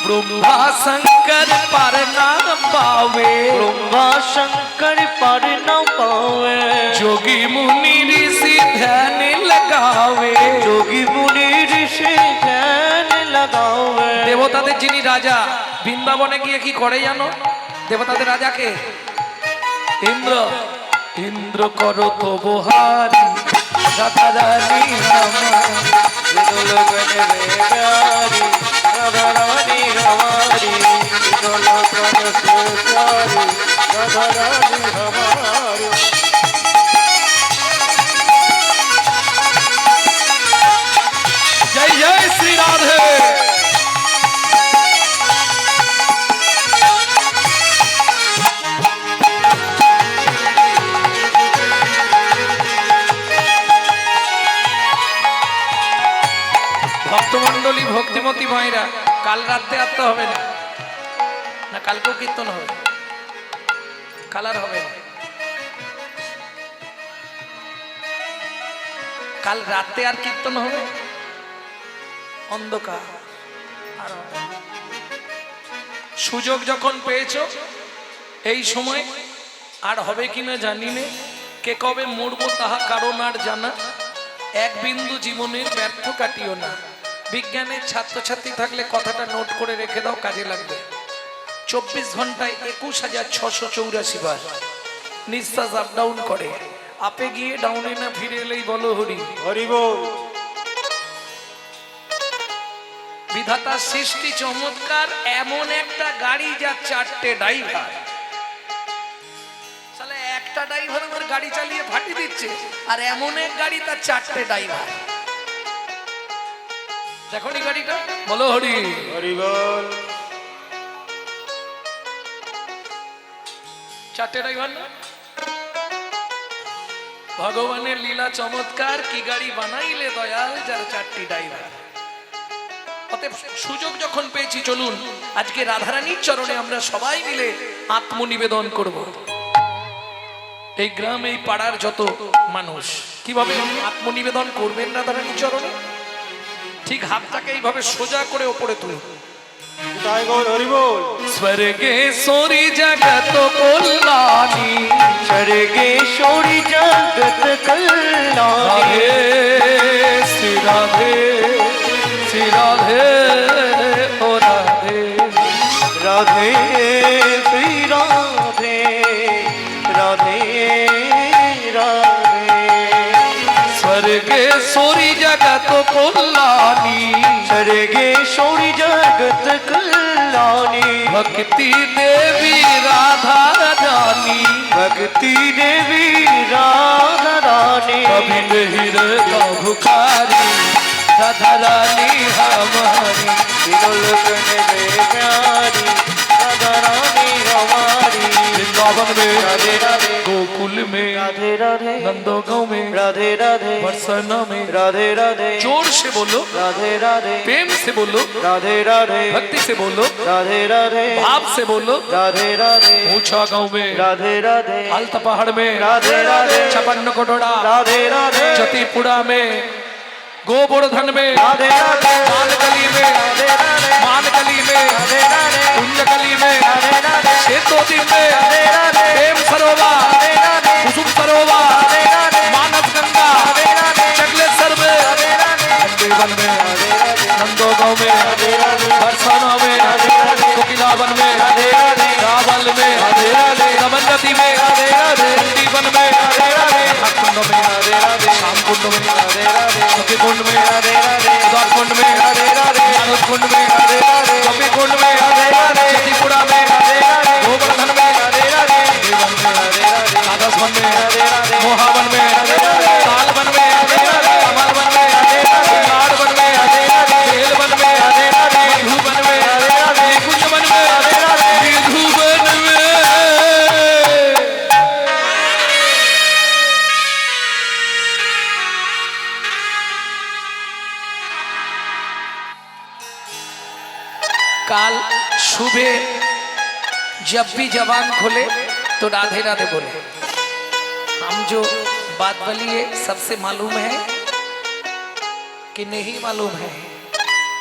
ब्रह्मा शंकर पर ना पावे। ब्रह्मा शंकर पर न पावे। जोगी मुनि ऋषि ध्यान लगावे। जोगी मुनि ऋषि ध्यान लगावे। দেবতাদের যিনি রাজা বৃন্দাবনে গিয়ে কি করে জানো? দেবতাদের রাজাকে ইন্দ্র। ইন্দ্র করো তো বহারি রাধা রানী আমার। तीनों लोगन है प्यारी राधा रानी हमारी। तीनों लोगन से प्यारी राधा रानी हमारी। जय जय श्री राधे। ভক্তমন্ডলী ভক্তিমতী মায়েরা, কাল রাতে আত্মা হবে না, না কালকেও কীর্তন হবে? কাল আর হবে না, কাল রাতে আর কীর্তন হবে? অন্ধকার আর হবে না। সুযোগ যখন পেয়েছো এই সময়, আর হবে কিনা জানি না, কে কবে মরবো তাহা কারণ আর জানা। এক বিন্দু জীবনের ব্যর্থ কাটিও না। বিজ্ঞানের ছাত্রছাত্রী থাকলে কথাটা নোট করে রেখে দাও, কাজে লাগবে। 24 ঘন্টায় 21,684 বার নিঃশ্বাস আপ ডাউন করে। আপে গিয়ে ডাউনে না ফিরে এলেই বলো হরি হরি বল। বিধাতার সৃষ্টি চমৎকার। এমন একটা গাড়ি যার 4টে ড্রাইভার। তাহলে একটা ড্রাইভার আমার গাড়ি চালিয়ে ফাটি দিচ্ছে, আর এমন এক গাড়ি তার 4টে ড্রাইভার। দেখো নি গাড়িটা, বলো হরি হরি বল। 4টে ড্রাইভার না? ভগবানের লীলা চমৎকার। কি গাড়ি বানাইলে দয়াল যার 4টি ড্রাইভার। অতএব সুযোগ যখন পেয়েছি, চলুন আজকে রাধারানীর চরণে আমরা সবাই মিলে আত্মনিবেদন করব। এই গ্রাম, এই পাড়ার যত মানুষ কিভাবে আত্মনিবেদন করবেন রাধারানীর চরণে? ঠিক হাতটাকে এইভাবে সোজা করে ওপরে তুলুন। তাই গৌর হরি বল। স্বর্গেশ্বরী জগত কল্যাণী। स्वर्गेश्वरी जगत कल्याणी। श्री राधे श्री राधे ओ राधे। राधे श्री राधे राधे राधे। स्वर्गेश्वरी जगत कल्याणी। स्वर्गेश्वरी जगत कल्याणी। भक्ति देवी राधा रानी। भक्ति देवी राधा रानी। कभी नहीं रहता भुखारी राधा रानी हमारी। तीनों लोगन में प्यारी राधा रानी हमारी। वृंदावन में, राधे राधे गोकुल में, राधे राधे नंदोगांव में, राधे राधे बरसाना में। राधे राधे जोर से बोलो, राधे राधे प्रेम से बोलो, राधे राधे भक्ति से बोलो, राधे राधे भाव से बोलो। राधे राधे ऊंचा गांव में, राधे राधे आलत पहाड़ में, राधे राधे छपन्न कोटोड़ा, राधे राधे जतीपुरा में, गोवर्धन में, राधे राधे मानगली में, राधे राधे मानगली में, राधे राधे कुंजगली में, राधे राधे शेतोदी में, राधे राधे प्रेम सरोवर, राधे राधे कुसुम सरोवर, राधे राधे मानस गंगा, राधे राधे चकलेश्वर में, राधे राधे नंदीवन में, राधे राधे नंदोगांव में, राधे राधे बरसाना में, राधे राधे कोकिलावन में, राधे राधे रावल में, राधे राधे रमनती में, राधे राधे नंदीवन में, राधे राधे कुंड में, राधे राधे श्याम कुंड में, राधे राधे सखी कुंड में, राधे राधे उदार कुंड में, राधे राधे मानस कुंड में, राधे राधे कपी कुंड में, राधे राधे जतीपुरा में, राधे राधे गोवर्धन में, राधे राधे नंदीवन में, राधे राधे राधास्वन में, राधे राधे मोहावन में, तालवन में, कमलवन में, गाड़वन में, बेलवन में, मधुवन में, कुंजवन में, विधुवन में। काल सुबह जब भी जबान खोले तो राधे राधे बोले। हम जो बात बोलिए सबसे मालूम है कि नहीं मालूम है?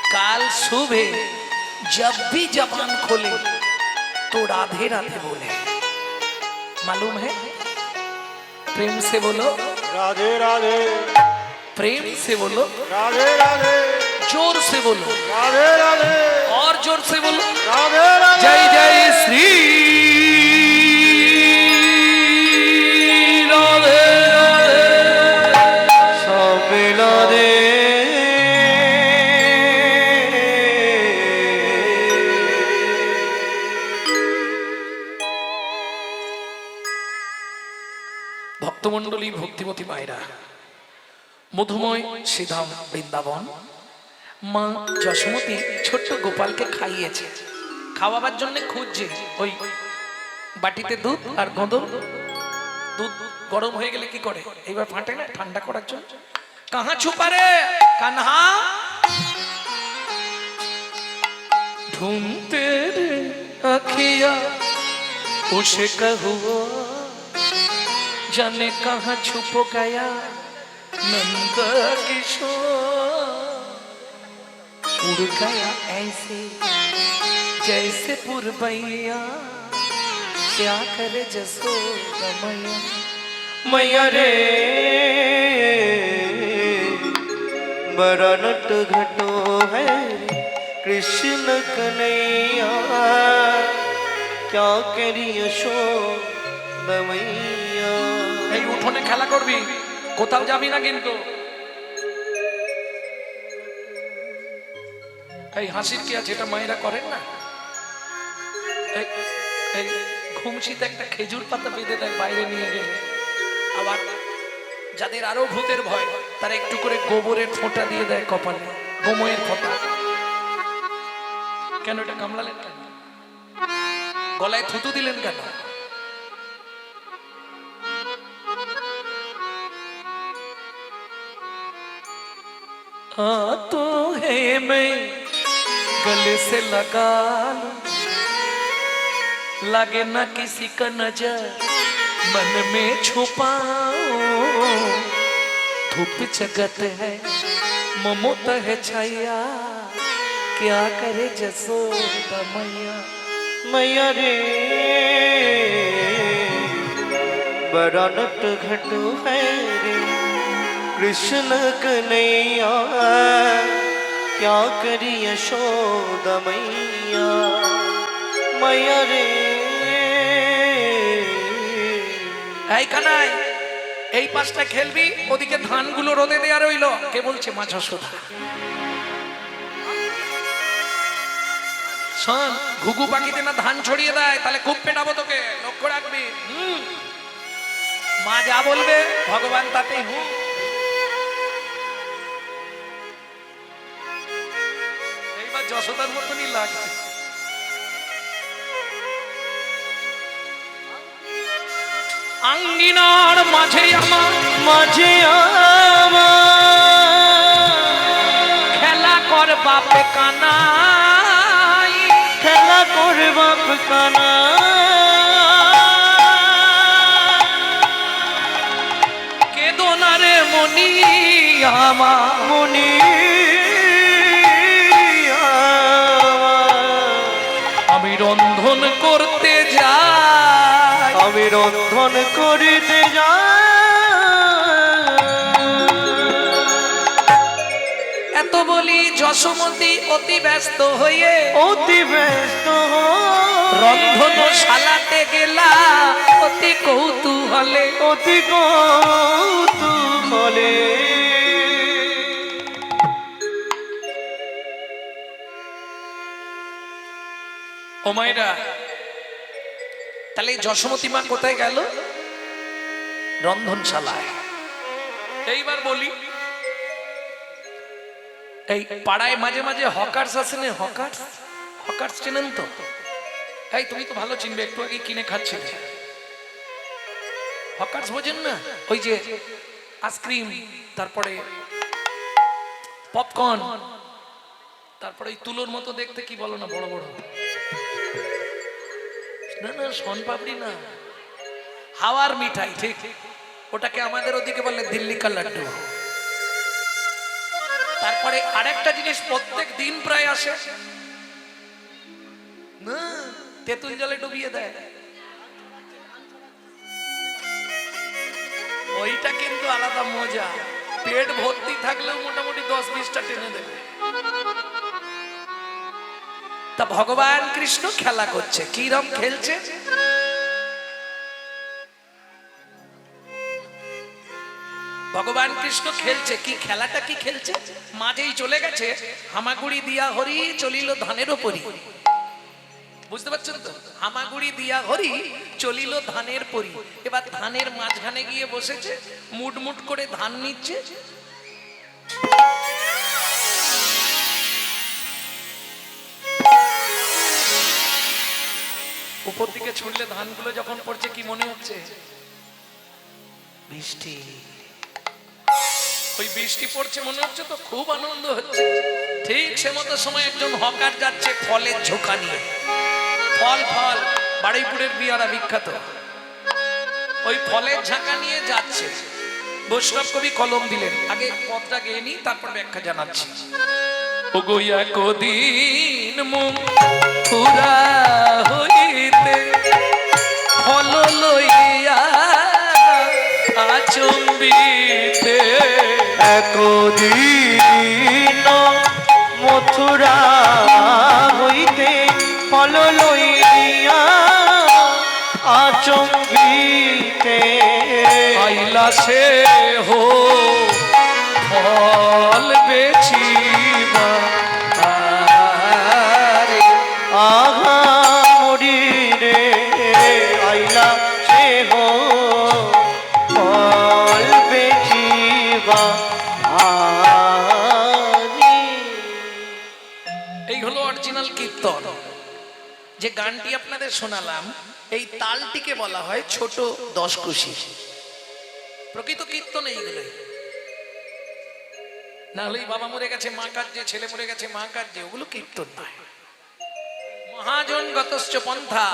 काल सुबह जब भी जबान खोले तो राधे राधे बोले। मालूम है? प्रेम से बोलो, राधे राधे प्रेम से बोलो, राधे राधे जोर से बोलो, राधे राधे और जोर से बोलो। राधे राधे जय जय श्री राधे राधे। सब मिला दे ভক্তমণ্ডলী ভক্তিমতী মায়েরা, মধুময় শ্রীধাম বৃন্দাবন মা যশোমতী ছোট্ট গোপালকে খাইয়েছে। খাওয়াবার জন্য খুঁজছে ওই বাটিতে দুধ আর গদর। দুধ গরম হয়ে গেলে কি করে? এইবার ফাটে না, ঠান্ডা করার জন্য। কাহা ছুপা রে কানহা, ढूंढते रे अखिया उसे कहुआ, जाने कहाँ छुप गया नंद किशोर। उड़ गया ऐसे जैसे पुरबैया, क्या करे जसोदा मैया। मैया रे बड़ा नट घटो है कृष्ण कन्हैया, क्या करी यशोदा मैया। এই উঠোনে খেলা করবি, কোথাও যাবি না কিন্তু। এই হাসির কি আছে? এটা মায়েরা করেন না। এই এই ঘুমসিতে একটা খেজুর পাতা বেঁধে দেয় বাইরে নিয়ে গেলে। আবার যাদের আরো ভূতের ভয় তারা একটু করে গোবরের ফোঁটা দিয়ে দেয় কপালে, গোময়ের ফোঁটা। কেন এটা কামড়ালেন কেন? গলায় থুতু দিলেন কেন? तो है मैं गले से लगा लूं, लगे ना किसी का नजर मन में छुपाऊं। धूप जगत है ममोत है छाया, क्या करे जसोदा मैया। मैया रे बड़ा नट घटो है रे कृष्ण कन्हैया, क्या करी यशोदा मैया। मैया रे এই কানাই, এই পাশটা খেলবি, ওদিকে ধানগুলো রোদে দেয়া রইলো। কে বলছে মা যশোদা? শোন, ঘুঘু পাখিতে না ধান ছড়িয়ে দেয়, তাহলে খুব পেটাবো তোকে, লক্ষ্য রাখবি। মা যা বলবে ভগবান তাতেই হুঁ। এইবার যশোদার মতনই লাগছে। আঙ্গিনার মাঝে আমার মাঝে আমার খেলা কর বাপে কানাই, খেলা করে বাপ কানা কেদনারে মনি আমার মনি আমি রন্ধন করতে যাই, আমি রন্ধন করিতে যাই এত বলি যশোমতী অতি ব্যস্ত হয়ে অতি ব্যস্ত রন্ধন শালাতে গেলা অতি কৌতূহলে। অতি কৌতূহলে ও মায়েরা, তাহলে এই যশোমতী মা কোথায় গেল? রন্ধনশালায়। এইবার বলি, এই পাড়ায় মাঝে মাঝে হকার্স আসেন, হকার্স হকার্স চেনেন তো? এই তুমি তো ভালো চিনবে, একটু আগে কিনে খাচ্ছিলে। হকার্স বোঝেন না? ওই যে আইসক্রিম, তারপরে পপকর্ন, তারপরে ওই তুলোর মতো দেখতে, কি বলো না, বড় বড়, না না সোন পাপড়ি না, হাওয়ার মিঠাই, ঠিক, ওটাকে আমাদের ওদিকে বলে দিল্লি কা লাড্ডু। তারপরে আরেকটা জিনিস প্রত্যেক দিন প্রায় আসে না, তেঁতুল জলে ডুবিয়ে দেয়, ওইটা কিন্তু আলাদা মজা, পেট ভর্তি থাকলেও মোটামুটি 10-20টা টেনে দেবে। তা ভগবান কৃষ্ণ খেলা করছে, কিরম খেলছে? ভগবান কৃষ্ণ খেলছে কি, খেলাটা কি খেলছে? মাঝেই চলে গেছে হামাগুড়ি দিয়া হরি চলিল ধানের ওপরি, বুঝতে পারছেন তো? হামাগুড়ি দিয়া হরি চলিল ধানের পরি। এবার ধানের মাঝখানে গিয়ে বসেছে, মুটমুট করে ধান নিচ্ছে। উপর দিকে ছুটলে ধানগুলো যখন পড়ছে, কি মনে হচ্ছে? বৃষ্টি। ওই বৃষ্টি পড়ছে মনে হচ্ছে তো, খুব আনন্দ হচ্ছে। ঠিক সে মতো সময় একজন হকার যাচ্ছে ফলের ঝোঁকা নিয়ে, ফল ফল, বারুইপুরের বিয়ারা বিখ্যাত, ওই ফলের ঝাঁকা নিয়ে যাচ্ছে। বৈষ্ণব কবি কলম দিলেন, আগে পদটা গেয়ে নি, তারপর ব্যাখ্যা জানাচ্ছি। ও গোয়া কদিন মুরা হইতে ফল লইয়া আচম্বিতে, একদিন মথুরা হইতে ফল লইয়া আচম্বিতে আইলা সে হো ফল বেচিবা, আহা মরি রে আইলা সে হো ফল বেচিবা এই হলো অরিজিনাল কীর্তন। যে গানটি আপনাদের শোনালাম, এই তালটিকে বলা হয় ছোট দশকুশি। প্রকৃত কীর্তন এইগুলোই, না হলে বাবা মরে গেছে মা কাঁদছে, ছেলে মরে গেছে মা কাঁদছে, ওগুলো কীর্তন নয়। মহাজন গতশ্চ পন্থা,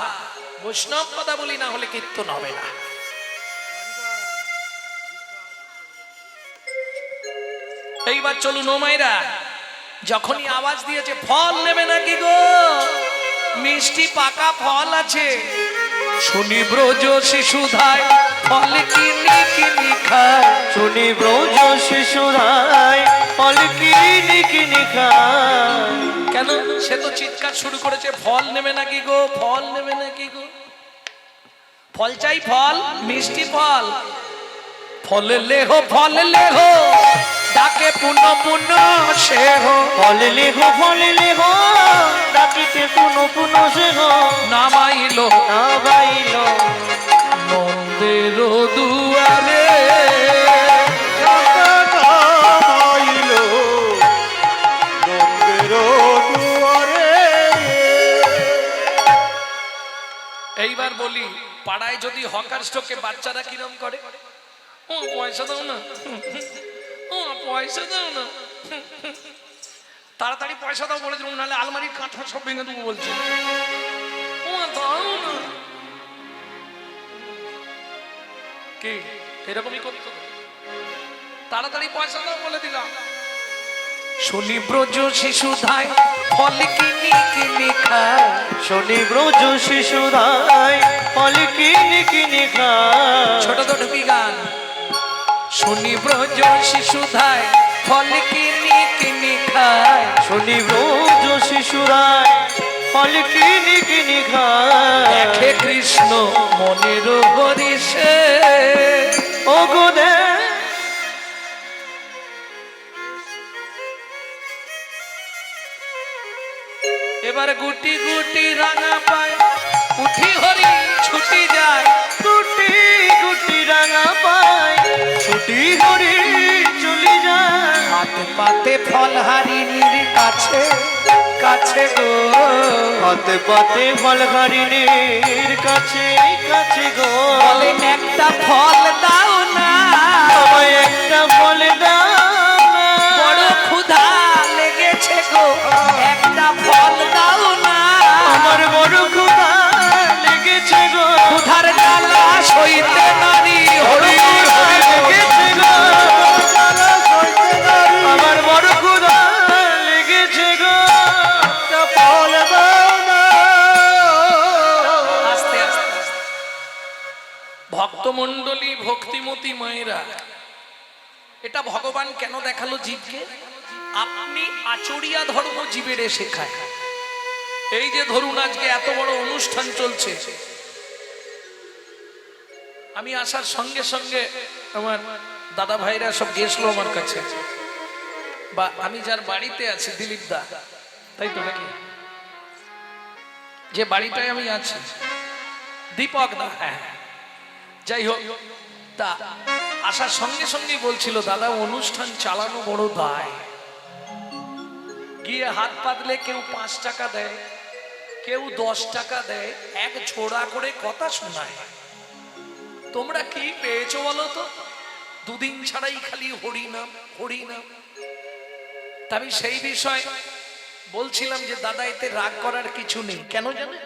বৈষ্ণব কথা বলি, না হলে কীর্তন হবে না। এইবার চলুন ও মায়েরা, যখনই আওয়াজ দিয়েছে ফল নেবে নাকি গো, মিষ্টি পাকা ফল আছে, শুনি ব্রজ শিশুধায় ফল কিনি কিনি খায়, শুনি ব্রজ শিশুরায় ফল কিনি কিনি খায়। কেন? সে তো চিৎকার শুরু করেছে, ফল নেবে নাকি গো, ফল নেবে নাকি গো, ফল চাই, ফল, মিষ্টি ফল, ফল লেহো, ফল লেহো, ডাকে পুনঃ পুনঃ সে হো, ফল লেহো ডাকিতে পুনঃ পুনঃ সে হো, নামাইলো না বাইল নন্দের দুয়ারে, এইবার বলি পাড়ায় যদি হকার স্টকে বাচ্চারা কিরম করে, ও পয়সা দাও না, ও পয়সা দাও না, তাড়াতাড়ি পয়সা দাও বলে দিলাম, নাহলে আলমারির কাঁথা সব ভেঙে দেবো বলছি, ও দাও না। কি এরকমই করতো, তাড়াতাড়ি পয়সা দাও বলে দিলাম। শনি ব্রজ শিশুধায় ফল কিনি কিনি খায়, শনি ব্রজ শিশুরাই ফল কিনি কিনি খায়। ছোট তো ঢুকি গান। শনি ব্রজ শিশুধায় ফল কিনি কিনি খায়, শনি ব্রজ শিশুরাই ফল কিনি কিনি খায়। দেখে কৃষ্ণ মনের হরিষে, ও গো দে এবার গুটি গুটি রাঙা পায়, উঠি হরি ছুটি যায়, গুটি গুটি রাঙা পায়, ছুটি হরি চলি যায়। হাতে পাতে ফল হারিণীর কাছে কাছে গো, হাতে পাতে ফল হারিণীর কাছে কাছে গো। বলে একটা ফল দাও না, আমায় একটা ফল দাও না। বড় ক্ষুধা লেগেছে গো, একটা ফল দাও না, আমার বড় ক্ষুধা লেগেছে গো। ক্ষুধার জ্বালা সইতে নারী হরি হরি লেগেছে গো। আমার বড় ক্ষুধা লেগেছে গো। একটা ফল দাও না। আস্তে আস্তে আস্তে। ভক্তমণ্ডলী ভক্তিমতী মায়েরা, এটা ভগবান কেন দেখালো জীবকে? আপনি আচরিয়া ধর্ম জীবের শেখায়। এই যে ধরুন আজকে এত বড় অনুষ্ঠান চলছে, আমি আসার সঙ্গে সঙ্গে আমার দাদা ভাইরা সব গেছলো আমার কাছে, বা আমি যার বাড়িতে আছি দিলীপ দা, তাই তো নাকি, যে বাড়িটায় আমি আছি দীপক দা, হ্যাঁ যাই হোক, তা আসার সঙ্গে সঙ্গেই বলছিল দাদা অনুষ্ঠান চালানো বড় দায়। গিয়ে হাত পাতলে কেউ 5 টাকা দেয়, কেউ 10 টাকা দেয়, এক ছোড়া করে কথা শোনায়। তোমরা কি পেয়েছো বলো তো? দুদিন ছাড়াই খালি হরিনাম হরিনাম। তা আমি সেই বিষয় বলছিলাম যে দাদা এতে রাগ করার কিছু নেই। কেন জানেন?